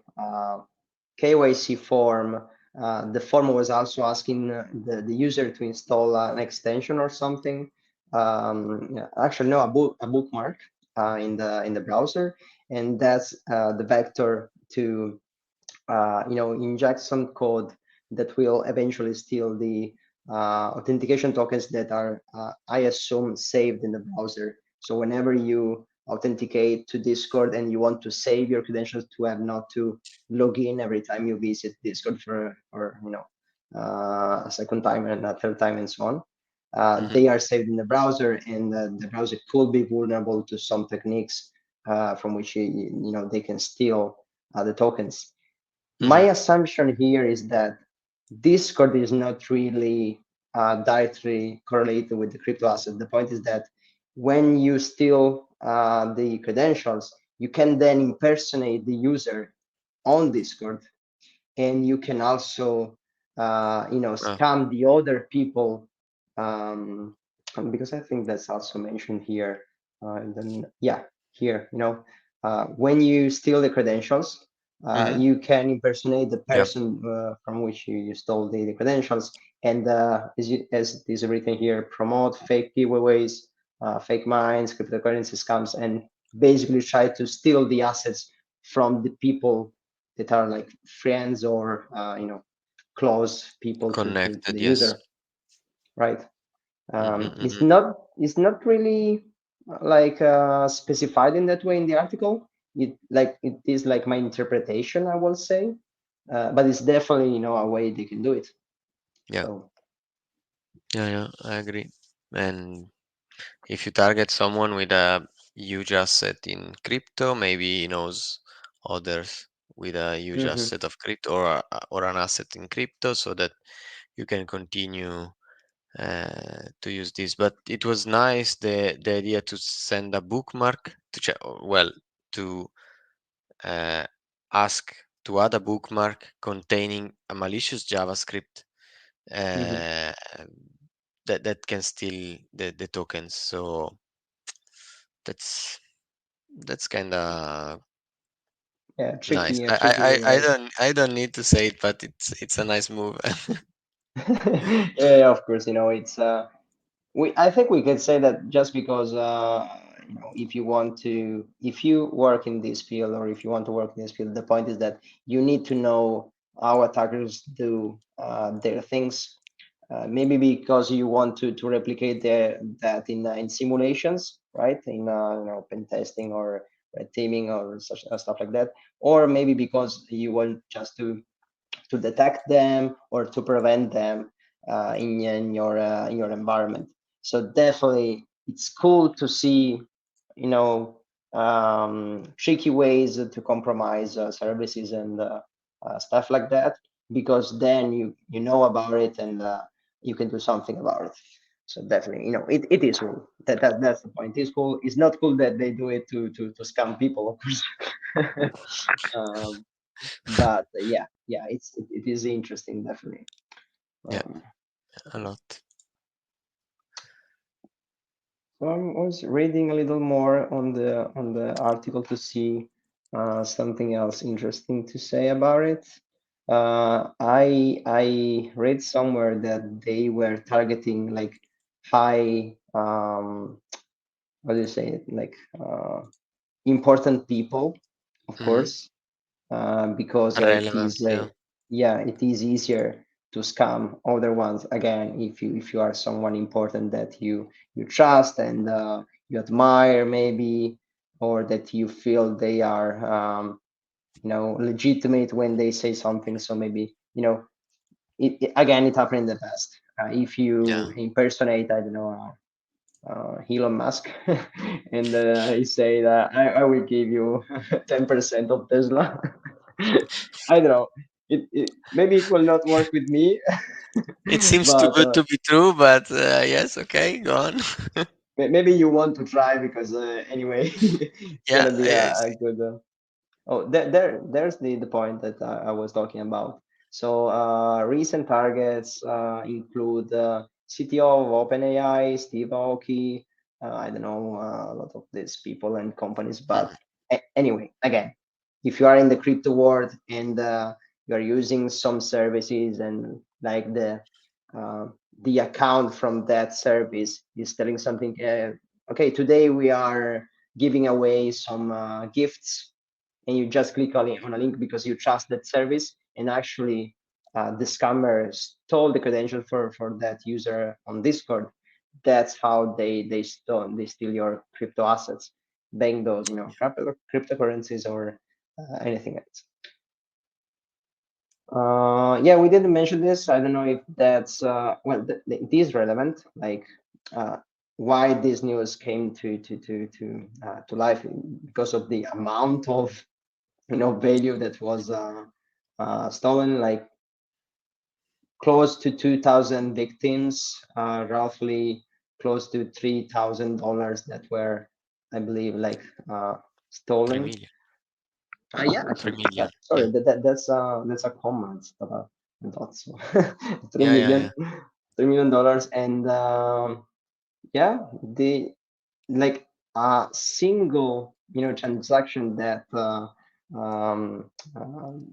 KYC form, the form was also asking the user to install an extension or something. Yeah, actually, no, a bookmark in the browser, and that's the vector to inject some code that will eventually steal the authentication tokens that are, I assume, saved in the browser. So whenever you authenticate to Discord and you want to save your credentials to have not to log in every time you visit Discord for a second time and a third time and so on. Hmm. They are saved in the browser, and the browser could be vulnerable to some techniques from which they can steal the tokens. My Hmm. assumption here is that Discord is not really directly correlated with the crypto asset. The point is that when you steal the credentials, you can then impersonate the user on Discord, and you can also Ah. scam the other people, um, because I think that's also mentioned here. And then yeah, here when you steal the credentials, Hmm. you can impersonate the Yeah. person from which you stole the credentials, and as is written here, promote fake giveaways, fake mines, cryptocurrency scams, and basically try to steal the assets from the people that are like friends or close people to Connected. the Yes. user, right? Hmm. It's Hmm. not really like specified in that way in the article. It is like my interpretation, I will say, but it's definitely a way they can do it. Yeah. So Yeah. Yeah. I agree. And If you target someone with a huge asset in crypto, maybe he knows others with a huge Hmm. asset of crypto, or an asset in crypto, so that you can continue to use this. But it was nice, the idea to send a bookmark to check, well, to uh, ask to add a bookmark containing a malicious JavaScript Hmm. uh, that can steal the tokens. So that's that's kind of Yeah, nice. tricky, a tricky way, right? I don't need to say it, but it's a nice move. Yeah, yeah, of course. It's we. I think we could say that just because if you want to, if you work in this field, or if you want to work in this field, the point is that you need to know how attackers do their things. Maybe because you want to replicate that in simulations, right? In pen testing or red teaming or such stuff like that, or maybe because you want just to detect them or to prevent them in your environment. So definitely, it's cool to see, you know, tricky ways to compromise services and stuff like that, because then you know about it and you can do something about it. So definitely, it is cool. That's the point. It's cool. It's not cool that they do it to scam people, of course. um, but yeah, it is interesting, definitely. Yeah, um, a lot. so I was reading a little more on the article to see something else interesting to say about it. I read somewhere that they were targeting like high what do you say it, like important people, of Hmm. course, because it Relevance, is yeah. yeah, it is easier to scam other ones again if you are someone important that you trust and you admire, maybe, or that you feel they are legitimate when they say something. So maybe again, it happened in the past. If Yeah. you impersonate, I don't know, Elon Musk, and he say that I will give you 10% of Tesla. I don't know. Maybe it will not work with me, It seems too but good to be true, but yes, okay, go on. maybe you want to try because anyway, it's Yeah, gonna be I a see. good. Oh, there's the point that I was talking about. So recent targets include CTO of OpenAI, Steve Aoki. I don't know a lot of these people and companies, but Mhm. anyway, again, if you are in the crypto world and you are using some services and like uh, the account from that service is telling something. Okay, today we are giving away some gifts, and you just click on a link because you trust that service, and actually the scammer stole the credential for that user on Discord. That's how they steal your crypto assets, buying those cryptocurrencies or anything else. Yeah, we didn't mention this. I don't know if that's well, it is relevant. Like uh, why this news came to life, because of the amount of value that was stolen, like close to 2,000 victims, roughly close to $3,000 that were, I believe, like Three stolen. million. Yeah, Three actually, million. sorry, Yeah. that's a comment that I thought so. three Yeah, yeah, million, yeah. $3 million, and yeah, the like a single transaction that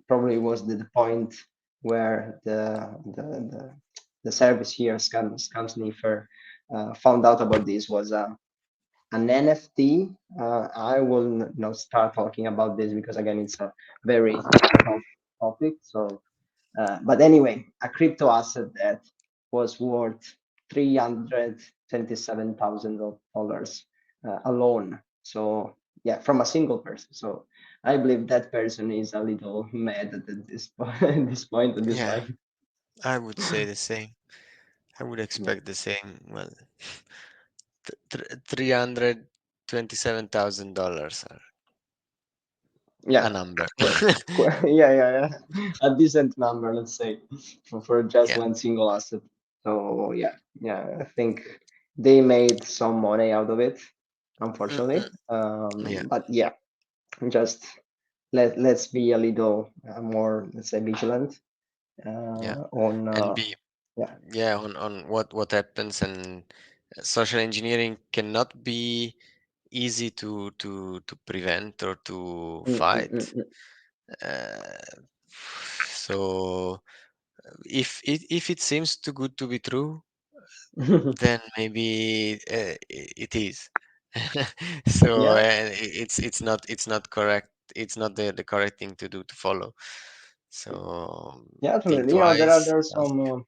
probably was the point where the service here, scam sniffer, found out about this, was an NFT. I will not start talking about this because again it's a very tough topic. So but anyway, a crypto asset that was worth $327,000 alone. So yeah, from a single person. So I believe that person is a little mad at this point, at this point, at this Yeah, time. I would say the same. I would Yeah. expect the same. Well, $327,000 a Yeah, number. yeah, yeah, yeah. A decent number, let's say, for just Yeah. one single asset. So yeah, yeah, I think they made some money out of it, Mm-mm. unfortunately. Yeah. But yeah, just let's be a little more, let's say, vigilant Yeah. on And be yeah. yeah on what happens, and social engineering cannot be easy to prevent or to Mm, mm, mm, fight. Uh, so if it seems too good to be true, mm. then maybe it is. So Yeah, it's not correct. It's not the correct thing to do to follow. So yeah, think absolutely. twice. There are some.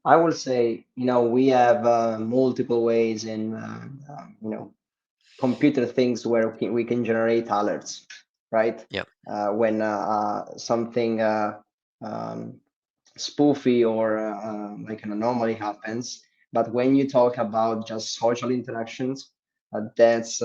I will say, we have multiple ways in, computer things where we can generate alerts, right? Yeah. When something um, spoofy or like an anomaly happens. But when you talk about just social interactions, that's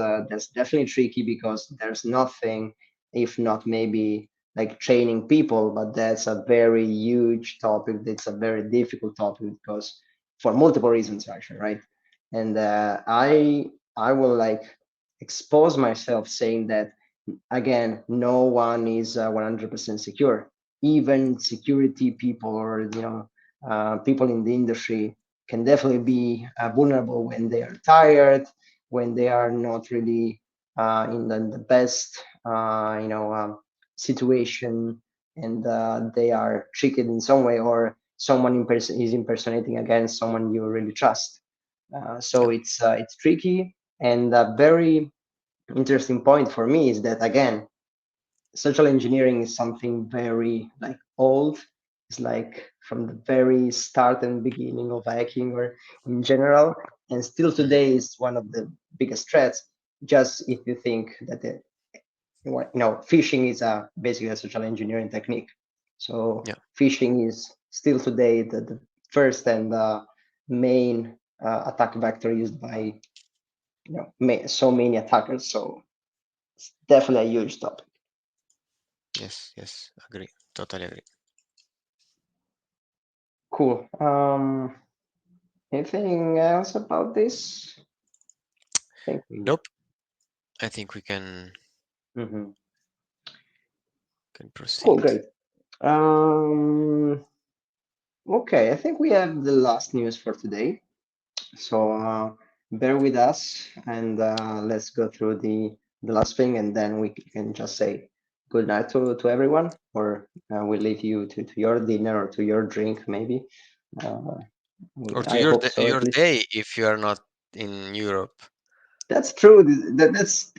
definitely tricky because there's nothing, if not maybe like training people, but that's a very huge topic. It's a very difficult topic because for multiple reasons actually, right? And I will like expose myself saying that again, no one is 100% secure. Even security people or people in the industry can definitely be vulnerable when they are tired, when they are not really in the best situation, and they are tricked in some way, or someone is impersonating against someone you really trust. So Yeah. it's tricky, and very interesting point for me is that again, social engineering is something very like old. It's like from the very start and beginning of hacking or in general, and still Mhm. today is one of the biggest threats. Just if you think that phishing is a basically a social engineering technique. So Yeah. phishing is still today the first and main attack vector used by so many attackers. So it's definitely a huge topic. Yes. Yes. Agree. Totally agree. Cool. Anything else about this? I think we. Nope. I think we Mhm. can Cool, proceed. great. Um, okay, I think we have the last news for today. So bear with us and let's go through the last thing, and then we can just say good night to everyone, or we leave you to your dinner or to your drink, maybe. Uh, Or to I hope so, your at least. day if you are not in Europe. That's true. That's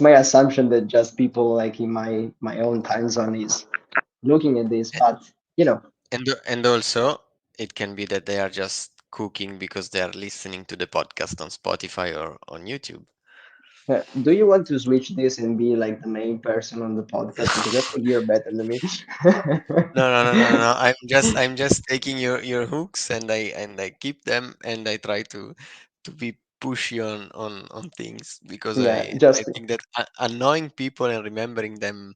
my assumption that just people like in my own time zone is looking at this, A- but you know, and also it can be that they are just cooking because they are listening to the podcast on Spotify or on YouTube. do you want to switch this and be like the main person on the podcast because I think you're better than me. No, no, no, no, no, no. I'm just taking your hooks, and I keep them, and I try to be pushy on things, because Yeah, I just think that annoying people and remembering them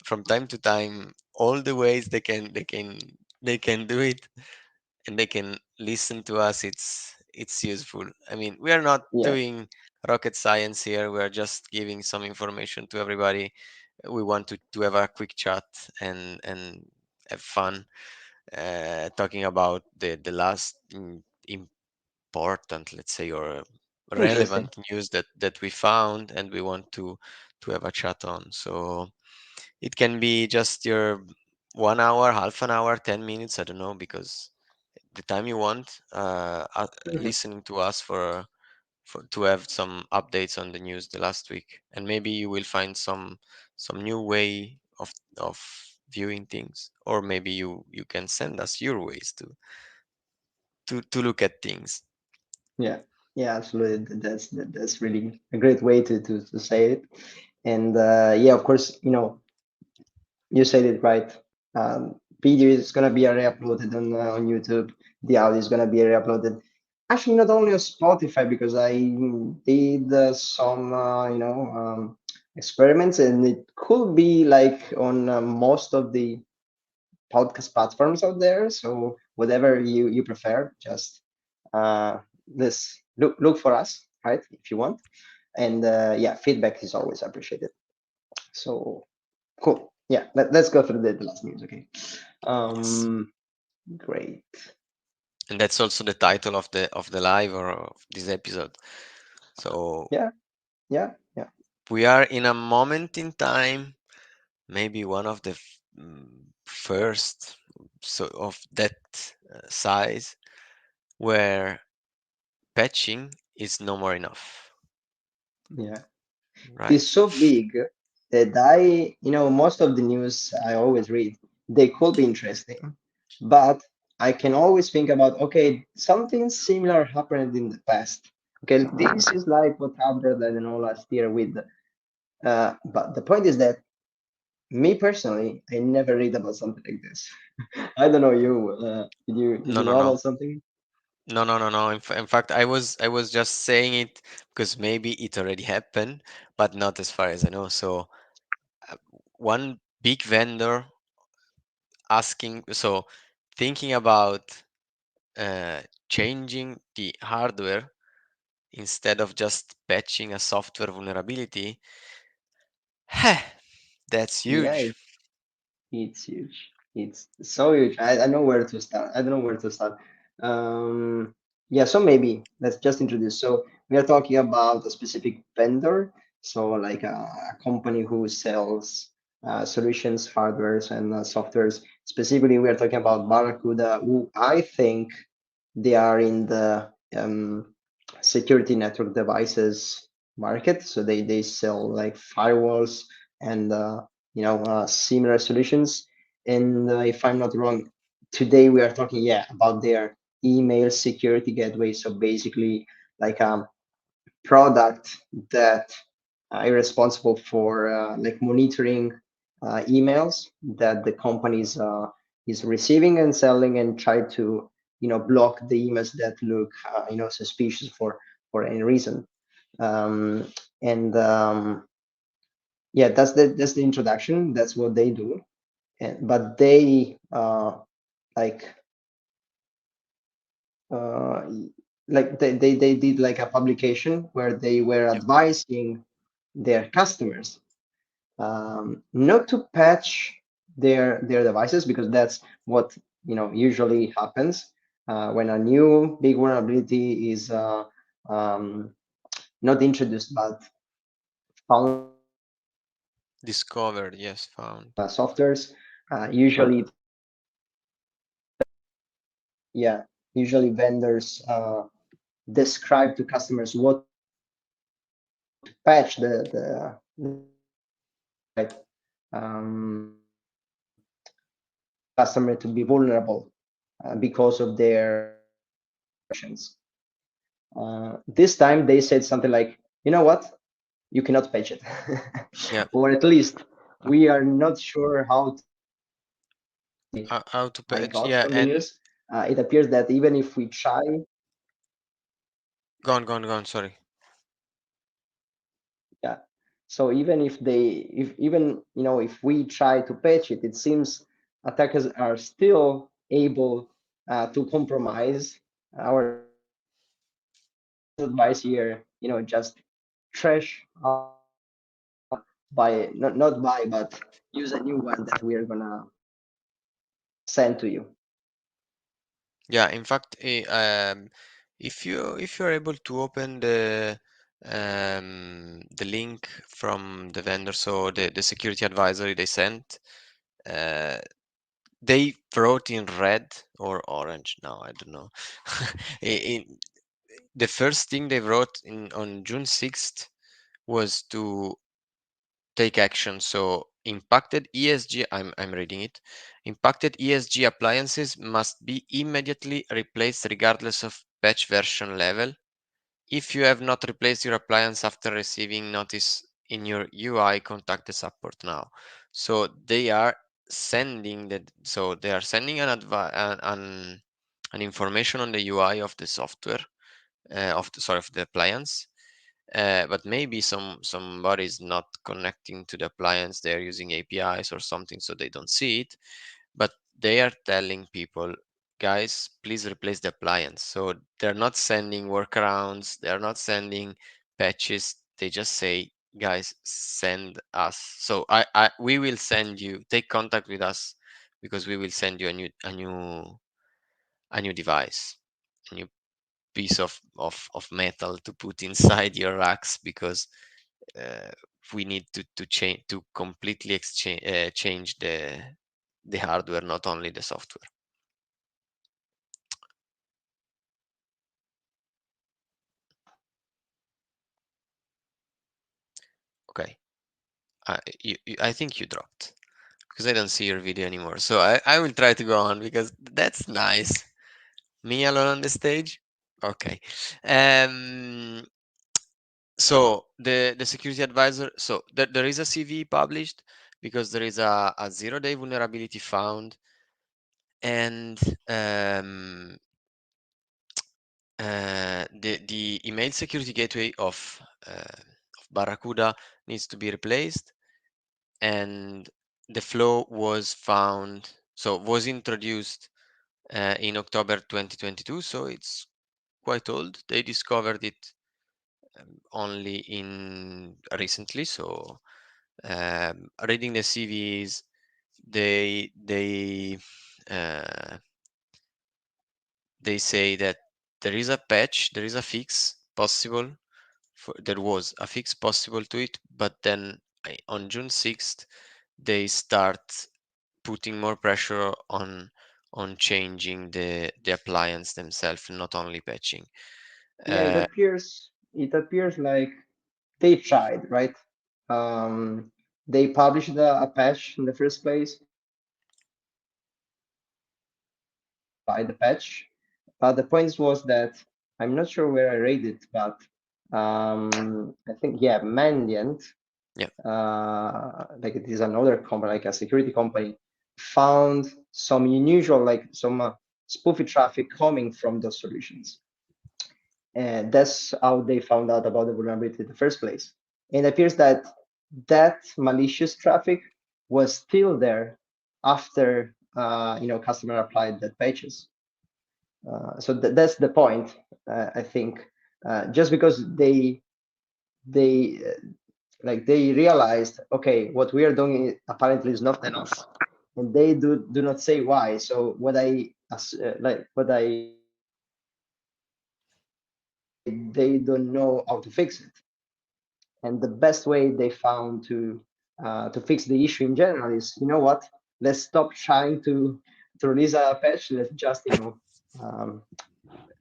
from time to time, all the ways they can do it, and they can listen to us, it's useful. I mean, we are not yeah, doing rocket science here. We are just giving some information to everybody. We want to have a quick chat and have fun, talking about the last important, let's say, or interesting. relevant news that we found, and we want to have a chat on. So it can be just your 1 hour, half an hour, 10 minutes, I don't know, because the time you want, Mhm. listening to us for to have some updates on the news the last week, and maybe you will find some new way of viewing things, or maybe you can send us your ways to look at things. Yeah, yeah, absolutely. That's really a great way to say it. And yeah, of course, you said it right. Video is gonna be re-uploaded on YouTube. The audio is gonna be re-uploaded. actually not only on Spotify because I did some experiments, and it could be like on most of the podcast platforms out there. So whatever you prefer, just uh, this look for us, right? If you want, and yeah, feedback is always appreciated. So cool. Yeah, let's go through the last news. Okay. Yes. Great. And that's also the title of the live or of this episode. So Yeah, yeah, yeah, we are in a moment in time, maybe one of the first so of that size where patching is no more enough, yeah. It right? is so big that most of the news I always read, they could be interesting, but I can always think about, okay, something similar happened in the past. Okay, this is like what happened, I don't know, last year with, but the point is that me personally, I never read about something like this. I don't know you, did No, you no, know no. about something? No, no, no, no. In fact, I was just saying it because maybe it already happened, but not as far as I know. So uh, one big vendor asking, so thinking about uh, changing the hardware instead of just patching a software vulnerability, that's Yeah, huge. it's huge. It's so huge. I don't know where to start. I don't know where to start. Yeah, so maybe let's just introduce. So we are talking about a specific vendor. So like a company who sells solutions, hardwares, and softwares. Specifically, we are talking about Barracuda, who I think they are in the security network devices market. So they sell like firewalls and similar solutions. And if I'm not wrong, today we are talking, yeah, about their email security gateway. So basically, like product that are responsible for like monitoring emails that the companies is receiving and selling, and try to block the emails that look suspicious for any reason. Um, and yeah, that's the introduction. That's what they do. But they like uh, they did like a publication where they were Yep. advising their customers not to patch their devices, because that's what usually happens when a new big vulnerability is um, not introduced but found Discovered, yes, found. softwares. Usually yeah, usually vendors describe to customers what to do to patch the right for the customer to be vulnerable because of their actions. This time they said something like, you know what, you cannot patch it, Yeah. or at least we are not sure how to patch it. What How to I patch? got Yeah, from the and news, it appears that even if we try, gone, gone, gone. Sorry. yeah. So even if if even if we try to patch it, it seems attackers are still able to compromise our devices. So his advice here, just trash our device, buy not buy, but use a new one that we are gonna send to you. Yeah, in fact, if you're able to open the link from the vendor, so the security advisory they sent, uh, they wrote in red or orange. Now I don't know. In, the first thing they wrote in on June 6th was to take action. So impacted ESG, I'm reading it. Impacted ESG appliances must be immediately replaced regardless of patch version level. If you have not replaced your appliance after receiving notice in your UI, contact the support now. So they are sending that. So they are sending an information on the UI of the software, of the appliance. But maybe somebody is not connecting to the appliance, they're using APIs or something, so they don't see it. But they are telling people, guys, please replace the appliance. So they're not sending workarounds, they're not sending patches, they just say, guys, send us. So we will send you, take contact with us, because we will send you a new device, a new piece of metal to put inside your racks, because uh, we need to change, to completely exchange change the hardware, not only the software. Okay, I think you dropped, because I don't see your video anymore. So I will try to go on, because that's nice. Me alone on the stage. Okay. Um. So the security advisor. So there is a CV published, because there is a 0-day vulnerability found, and the email security gateway of Barracuda needs to be replaced, and the flow was found, so was introduced in October 2022, so it's quite old. They discovered it only in recently. So reading the CVs, they uh, they say that there is a patch, there is a fix possible. There was a fix possible to it, but then on June 6th, they start putting more pressure on changing the appliance themselves, not only patching. Yeah, Uh, it appears like they tried, right? They published a patch in the first place. By the patch, but the point was that I'm not sure where I read it, but I think yeah, Mandiant, yeah, like it is another company, like a security company, found some unusual, like some spoofy traffic coming from those solutions. And that's how they found out about the vulnerability in the first place. And it appears that that malicious traffic was still there after customer applied that patches. So that's the point. I think just because they like they realized, okay, what we are doing apparently is not enough, and they do not say why. So what I like what I they don't know how to fix it. And the best way they found to fix the issue in general is, you know what? Let's stop trying to release a patch. Let's just um,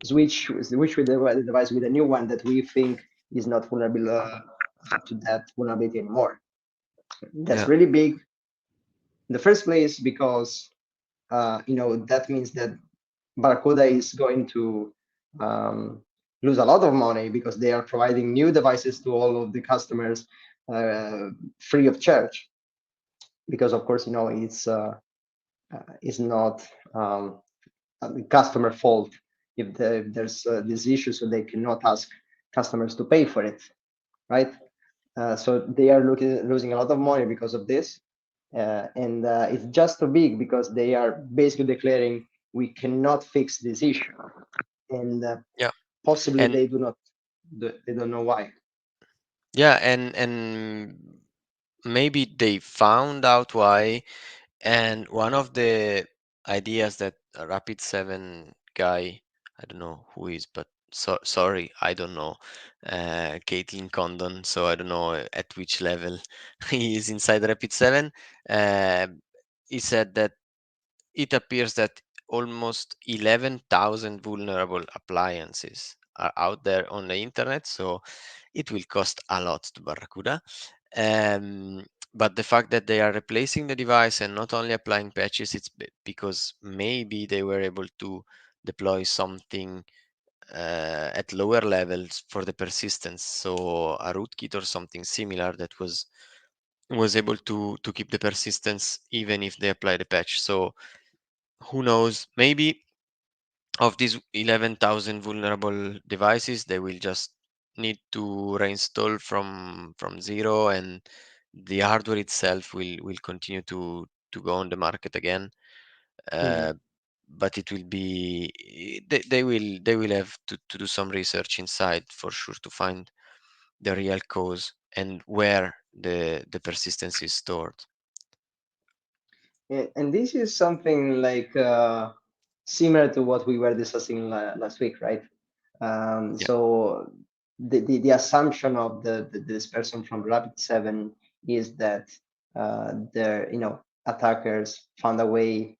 switch with the device with a new one that we think is not vulnerable to that vulnerability anymore. That's yeah, really big in the first place because that means that Barracuda is going to um, lose a lot of money because they are providing new devices to all of the customers free of charge. Because of course, it's not the customer fault if there's this issue, so they cannot ask customers to pay for it, right? So they are losing a lot of money because of this, and it's just too big because they are basically declaring we cannot fix this issue, and yeah, possibly and they do not, they don't know why. yeah, and maybe they found out why. And one of the ideas that a Rapid 7 guy, I don't know who is, but sorry, I don't know, Caitlin Condon, so I don't know at which level he is inside Rapid 7. Uh, he said that it appears that almost 11,000 vulnerable appliances are out there on the internet, so it will cost a lot to Barracuda. Um, but the fact that they are replacing the device and not only applying patches, it's because maybe they were able to deploy something at lower levels for the persistence, so a rootkit or something similar that was able to keep the persistence even if they apply the patch. So who knows? Maybe of these 11,000 vulnerable devices, they will just need to reinstall from zero, and the hardware itself will continue to go on the market again. Mhm. uh, but it will be they will have to do some research inside for sure to find the real cause and where the persistence is stored. And this is something like similar to what we were discussing last week, right? Yeah, So the assumption of this person from Rapid 7 is that their attackers found a way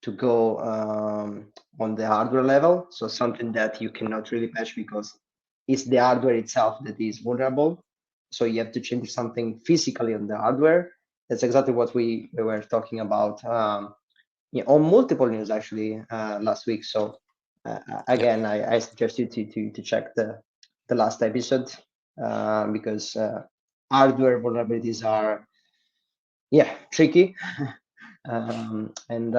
to go on the hardware level. So something that you cannot really patch because it's the hardware itself that is vulnerable. So you have to change something physically on the hardware. That's exactly what we were talking about yeah, on multiple news actually last week. So yeah, again, I suggest you to check the last episode because hardware vulnerabilities are yeah tricky, and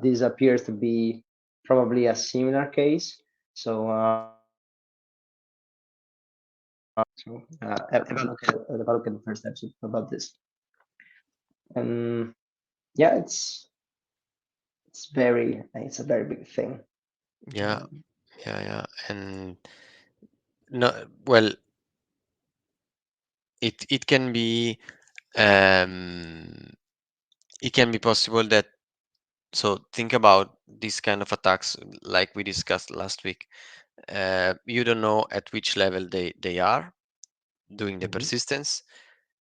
this appears to be probably a similar case. So have a look at the first episode about this, and yeah, it's a very big thing. yeah, Um, yeah. And no, well, it can be um it can be possible that, so think about these kind of attacks like we discussed last week. You don't know at which level they are doing the mhm. persistence,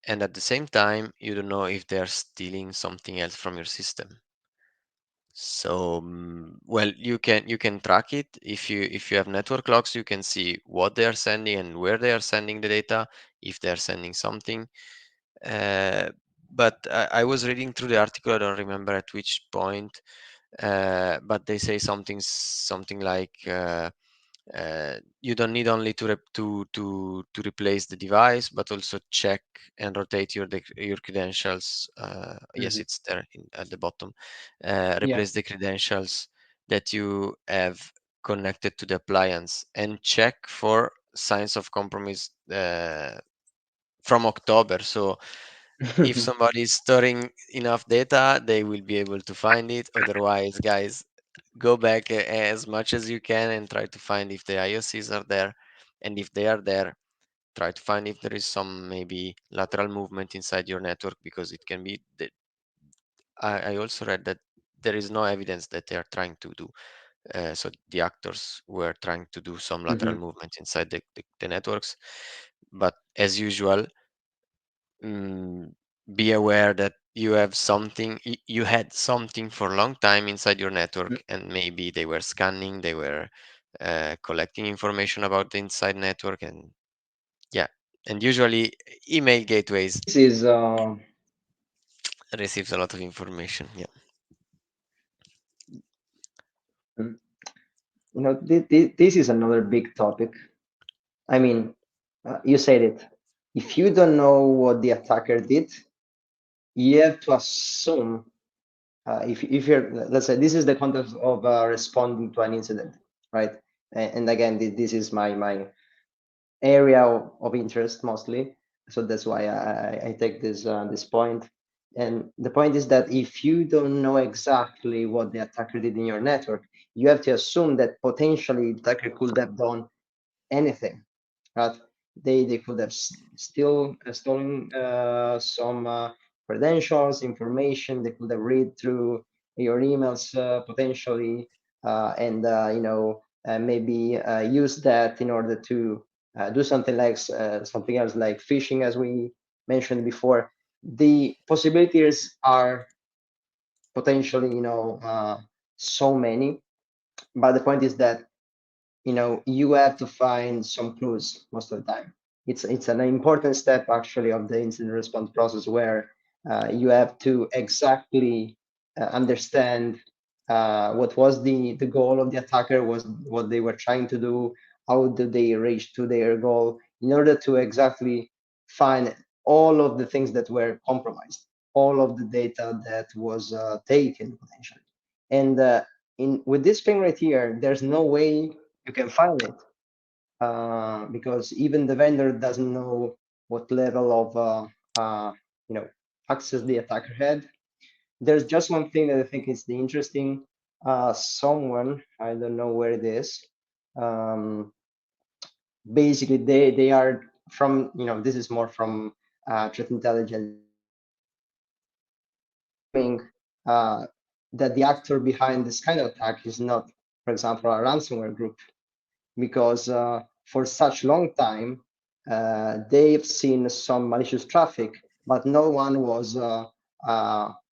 and at the same time you don't know if they're stealing something else from your system. So well, you can track it. If you have network logs, you can see what they are sending and where they are sending the data, if they are sending something. uh, but I was reading through the article, I don't remember at which point, but they say something like you don't need only to replace the device, but also check and rotate your credentials. Yes, Mhm. it's there at the bottom. Yeah. Replace the credentials that you have connected to the appliance, and check for signs of compromise from October. So if somebody is storing enough data, they will be able to find it. Otherwise, guys, go back as much as you can and try to find if the IOCs are there. And if they are there, try to find if there is some maybe lateral movement inside your network, because it can be that I also read that there is no evidence that they are trying to do. So the actors were trying to do some lateral Mhm. movement inside the networks. But as usual, mm, be aware that you had something for a long time inside your network, and maybe they were scanning, they were collecting information about the inside network. And yeah, and usually email gateways This is receives a lot of information. Yeah, mm, this is another big topic. I mean, you said it. If you don't know what the attacker did, you have to assume. If you're, let's say, this is the context of responding to an incident, right? And again, this is my area of interest mostly, so that's why I take this point. And the point is that if you don't know exactly what the attacker did in your network, you have to assume that potentially the attacker could have done anything, right? They could have still stolen some credentials, information. They could have read through your emails potentially, and maybe use that in order to do something like something else like phishing, as we mentioned before. The possibilities are potentially, so many, but the point is that you have to find some clues most of the time. It's an important step actually of the incident response process where you have to exactly understand what was the goal of the attacker, was what they were trying to do, how did they reach to their goal, in order to exactly find all of the things that were compromised, all of the data that was taken potentially. And in with this thing right here, there's no way you can find it, because even the vendor doesn't know what level of you know access the attacker had. There's just one thing that I think is the interesting. Someone, I don't know where it is. Um, Basically, they are from, this is more from threat intelligence. Assuming uh, that the actor behind this kind of attack is not, for example, a ransomware group, because for such long time they've seen some malicious traffic, but no one was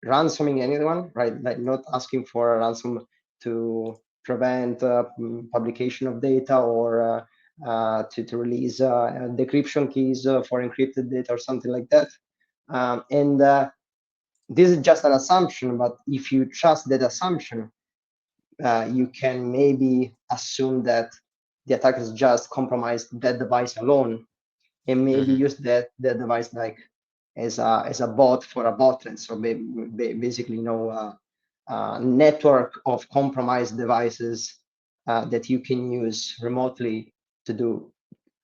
ransoming anyone, right? Like not asking for a ransom to prevent publication of data, or to release decryption keys for encrypted data or something like that. And this is just an assumption, but if you trust that assumption, you can maybe assume that the attackers just compromised that device alone, and maybe Hmm. use that device like as a bot for a botnet. So basically, network of compromised devices that you can use remotely to do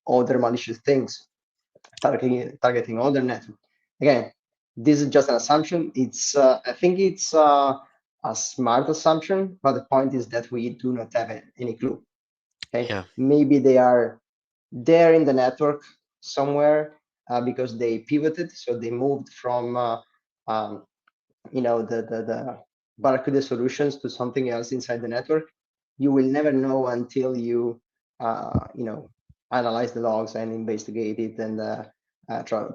other malicious things, targeting other network. Again, this is just an assumption. It's I think it's a smart assumption, but the point is that we do not have any clue. Okay, Yeah. maybe they are there in the network somewhere, because they pivoted, so they moved from um, the Barracuda solutions to something else inside the network. You will never know until you analyze the logs and investigate it, and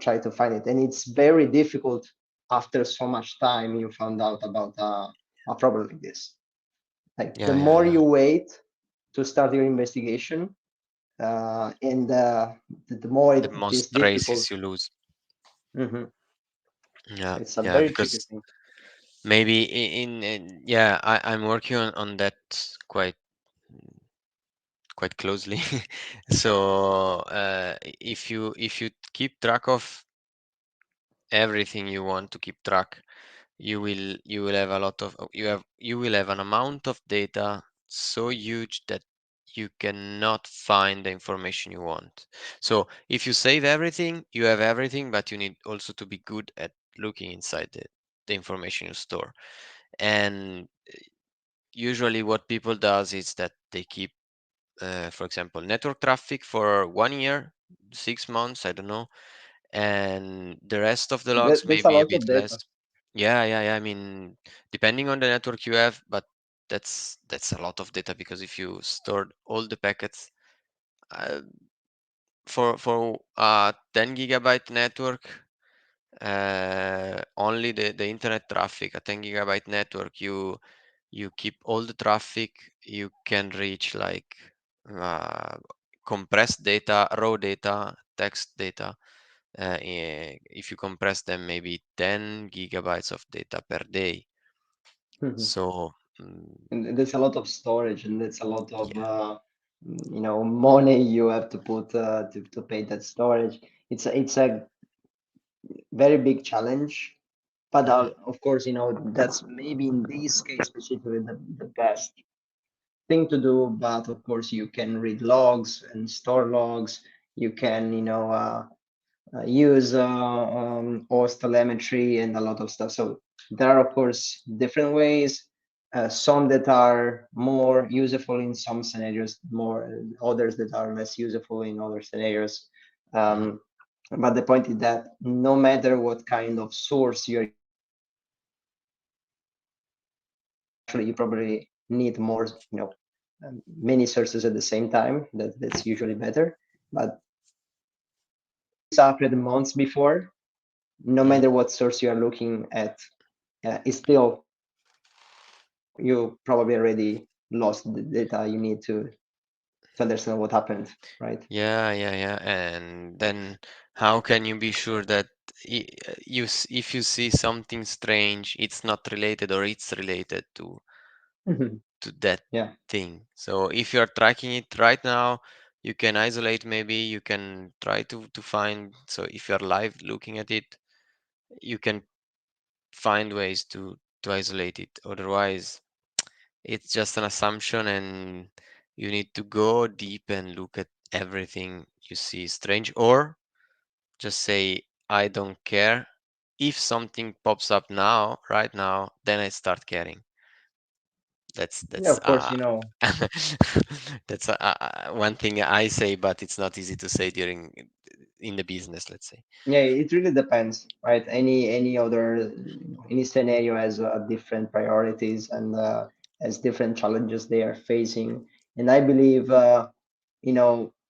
try to find it. And it's very difficult after so much time you found out about a problem like this. Like the Yeah, yeah, more yeah. you wait to start your investigation, and the more The it is most difficult. traces you lose. Mhm. Yeah, It's a yeah, very tricky because thing. maybe yeah, I'm working on that quite quite closely. So if you keep track of everything you want to keep track, you will have a lot of you will have an amount of data so huge that you cannot find the information you want. So if you save everything, you have everything, but you need also to be good at looking inside the information you store. And usually what people does is that they keep for example network traffic for 1 year, 6 months, I don't know, and the rest of the logs That's a maybe a lot bit of less. data. Yeah, yeah, yeah. I mean, depending on the network you have, but that's a lot of data because if you stored all the packets uh, for 10 gigabyte network, only the internet traffic, a 10 gigabyte network, you keep all the traffic, you can reach like uh, compressed data, raw data, text data. If you compress them, maybe 10 gigabytes of data per day. Mhm. So, And there's a lot of storage, and there's a lot of yeah. money you have to put to pay that storage. It's a very big challenge, but Mhm. of course, that's maybe in this case specifically the best thing to do. But of course, you can read logs and store logs. You can use OS telemetry and a lot of stuff. So there are, of course, different ways. Some that are more useful in some scenarios, more others that are less useful in other scenarios. Mhm. Um, but the point is that no matter what kind of source you're actually, you probably need more, many sources at the same time. That's usually better. But it's upgraded months before, no Mhm. matter what source you are looking at, it's still you probably already lost the data you need to understand what happened, right? Yeah, yeah, yeah. And then how can you be sure that if you see something strange, it's not related or it's related Mhm. to that Yeah. thing? So if you're tracking it right now, you can isolate, maybe you can try to find. So if you're live looking at it, you can find ways to isolate it. Otherwise, it's just an assumption, and you need to go deep and look at everything you see strange, or just say, I don't care. If something pops up now, right now, then I start caring. That's Yeah, that's of course, you know. that's one thing I say, but it's not easy to say during in the business, let's say. Yeah, it really depends, right? Any other, any scenario has different priorities and has different challenges they are facing. And I believe,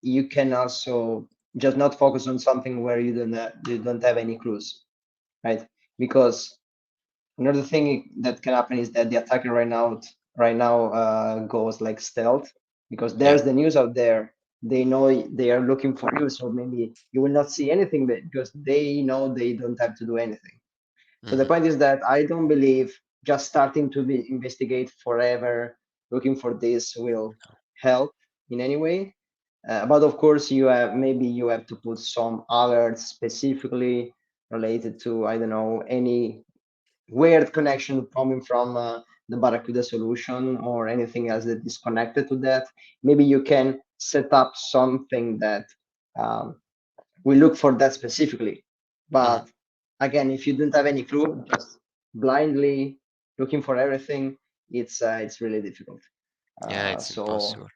you can also just not focus on something where you don't have any clues, right? Because another thing that can happen is that the attacker right now goes like stealth because Yeah. there's the news out there. They know they are looking for you, so maybe you will not see anything because they know they don't have to do anything. So the Hmm. point is that I don't believe just starting to investigate forever, looking for this will help in any way. But of course, you have to put some alerts specifically related to, I don't know, any weird connection coming from the Barracuda solution or anything else that is connected to that. Maybe you can set up something that um, we look for that specifically. Hmm. But again, if you don't have any clue, just blindly looking for everything, it's really difficult. Yeah, Uh, it's so impossible.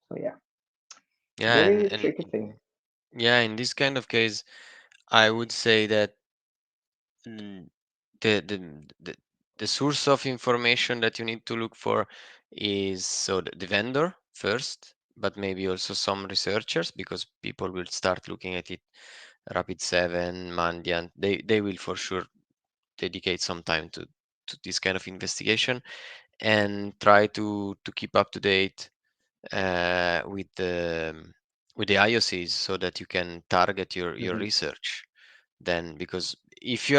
so yeah, Yeah, very and tricky thing. yeah, in this kind of case, I would say that mm, the the the, the source of information that you need to look for is so the vendor first, but maybe also some researchers, because people will start looking at it. Rapid7, Mandiant, they will for sure dedicate some time to this kind of investigation, and try to keep up to date with the IOCs, so that you can target your Mhm, research. Then, because if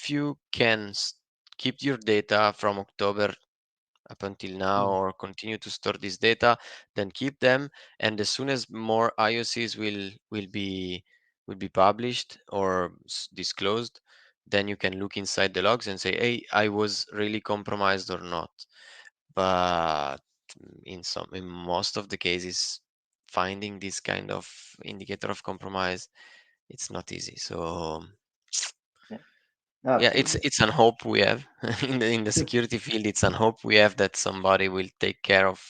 you can keep your data from October up until now, mhm, or continue to store this data, then keep them. And as soon as more IOCs will be published or disclosed, then you can look inside the logs and say, hey, I was really compromised or not. But in most of the cases, finding this kind of indicator of compromise, it's not easy. So yeah, yeah, it's absolutely. it's an hope we have in the security field. It's an hope we have that somebody will take care of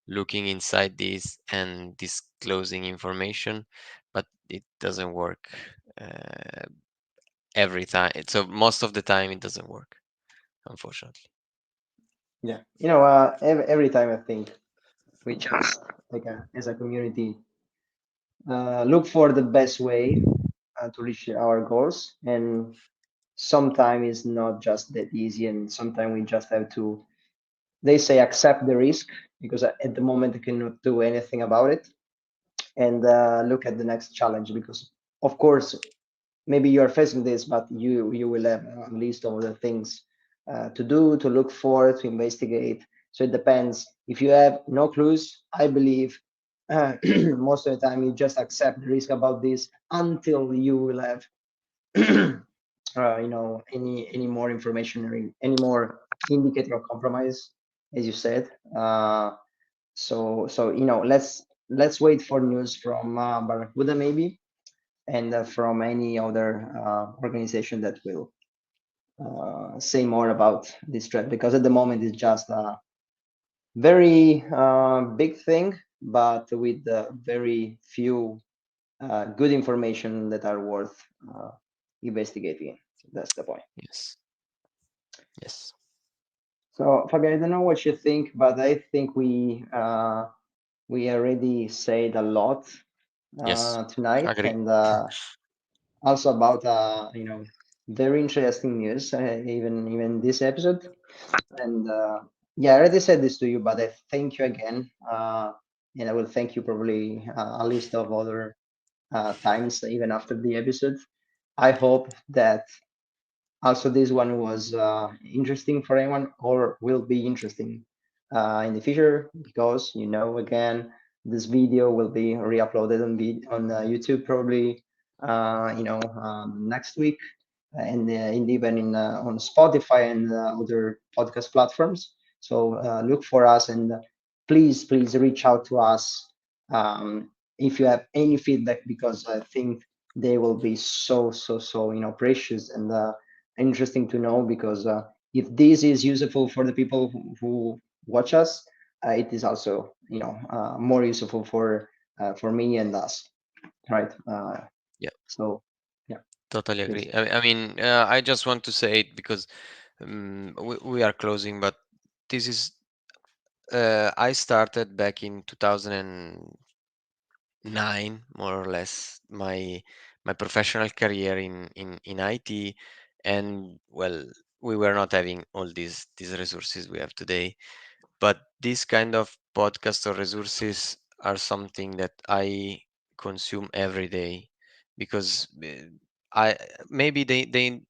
looking inside this and disclosing information, but it doesn't work uh, every time. So most of the time, it doesn't work, unfortunately. Yeah, every time I think we just like as a community look for the best way to reach our goals, and sometimes it's not just that easy, and sometimes we just have to, they say, accept the risk because at the moment you cannot do anything about it, and look at the next challenge because of course maybe you are facing this, but you will have a list of the things to do, to look for, to investigate. So it depends. If you have no clues, I believe most of the time you just accept the risk about this until you will have any more information or any more indicator of compromise, as you said. So let's wait for news from Barracuda maybe, and from any other organization that will say more about this threat, because at the moment it's just a very big thing, but with very few good information that are worth investigating. So that's the point. Yes. Yes. So Fabian, I don't know what you think, but I think we already said a lot Yes. tonight, Agree. and also about very interesting news, even this episode. And yeah, I already said this to you, but I thank you again, and I will thank you probably a list of other times even after the episode. I hope that also this one was interesting for anyone or will be interesting in the future, because again, this video will be re-uploaded on YouTube probably next week, and even on Spotify and other podcast platforms. So look for us, and please reach out to us if you have any feedback, because I think they will be so precious and interesting to know, because if this is useful for the people who watch us, it is also more useful for me and us, right? Yeah, So yeah, totally please. agree. I mean, I just want to say it because we are closing, but this is I started back in 2009, more or less, my professional career in IT, and well, we were not having all these resources we have today. But this kind of podcast or resources are something that I consume every day because I maybe the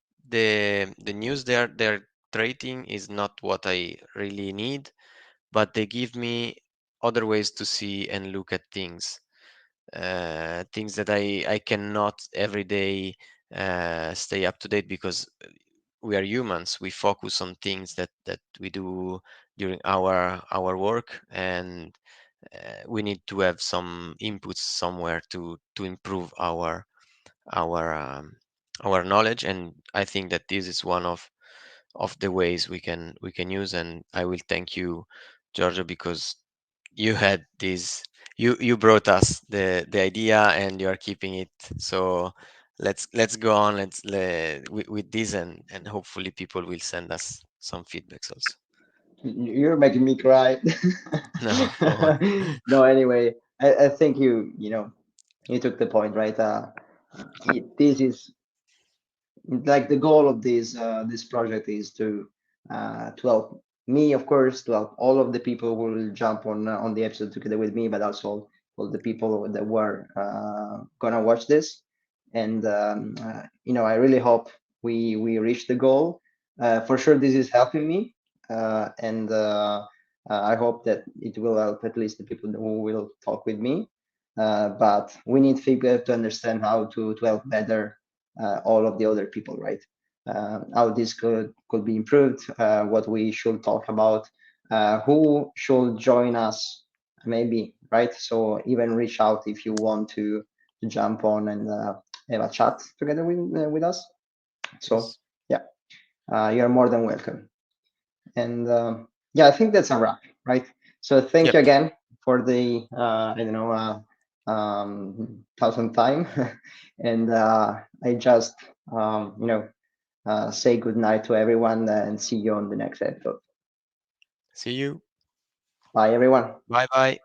news they're trading is not what I really need, but they give me other ways to see and look at things, things that I cannot every day stay up to date because we are humans. We focus on things that we do during our work, and we need to have some inputs somewhere to improve our our knowledge. And I think that this is one of the ways we can use. And I will thank you, Giorgio, because you had this, you brought us the idea and you are keeping it. So let's go on, with this, and hopefully people will send us some feedbacks also. You're making me cry. No, no worry. No, anyway, I think you took the point, right? This is like the goal of this project is to help me, of course, to help all of the people who will jump on the episode together with me, but also all the people that were gonna watch this. And I really hope we reach the goal. For sure, this is helping me, and I hope that it will help at least the people who will talk with me. But we need feedback to understand how to help better all of the other people, right? How this could be improved, what we should talk about, who should join us, maybe, right? So even reach out if you want to jump on and have a chat together with us. So Yes. yeah, you're more than welcome. And yeah, I think that's a wrap, right? So thank Yep. you again for the I don't know thousand time, and I just say good night to everyone and see you on the next episode. See you. Bye, everyone. Bye bye.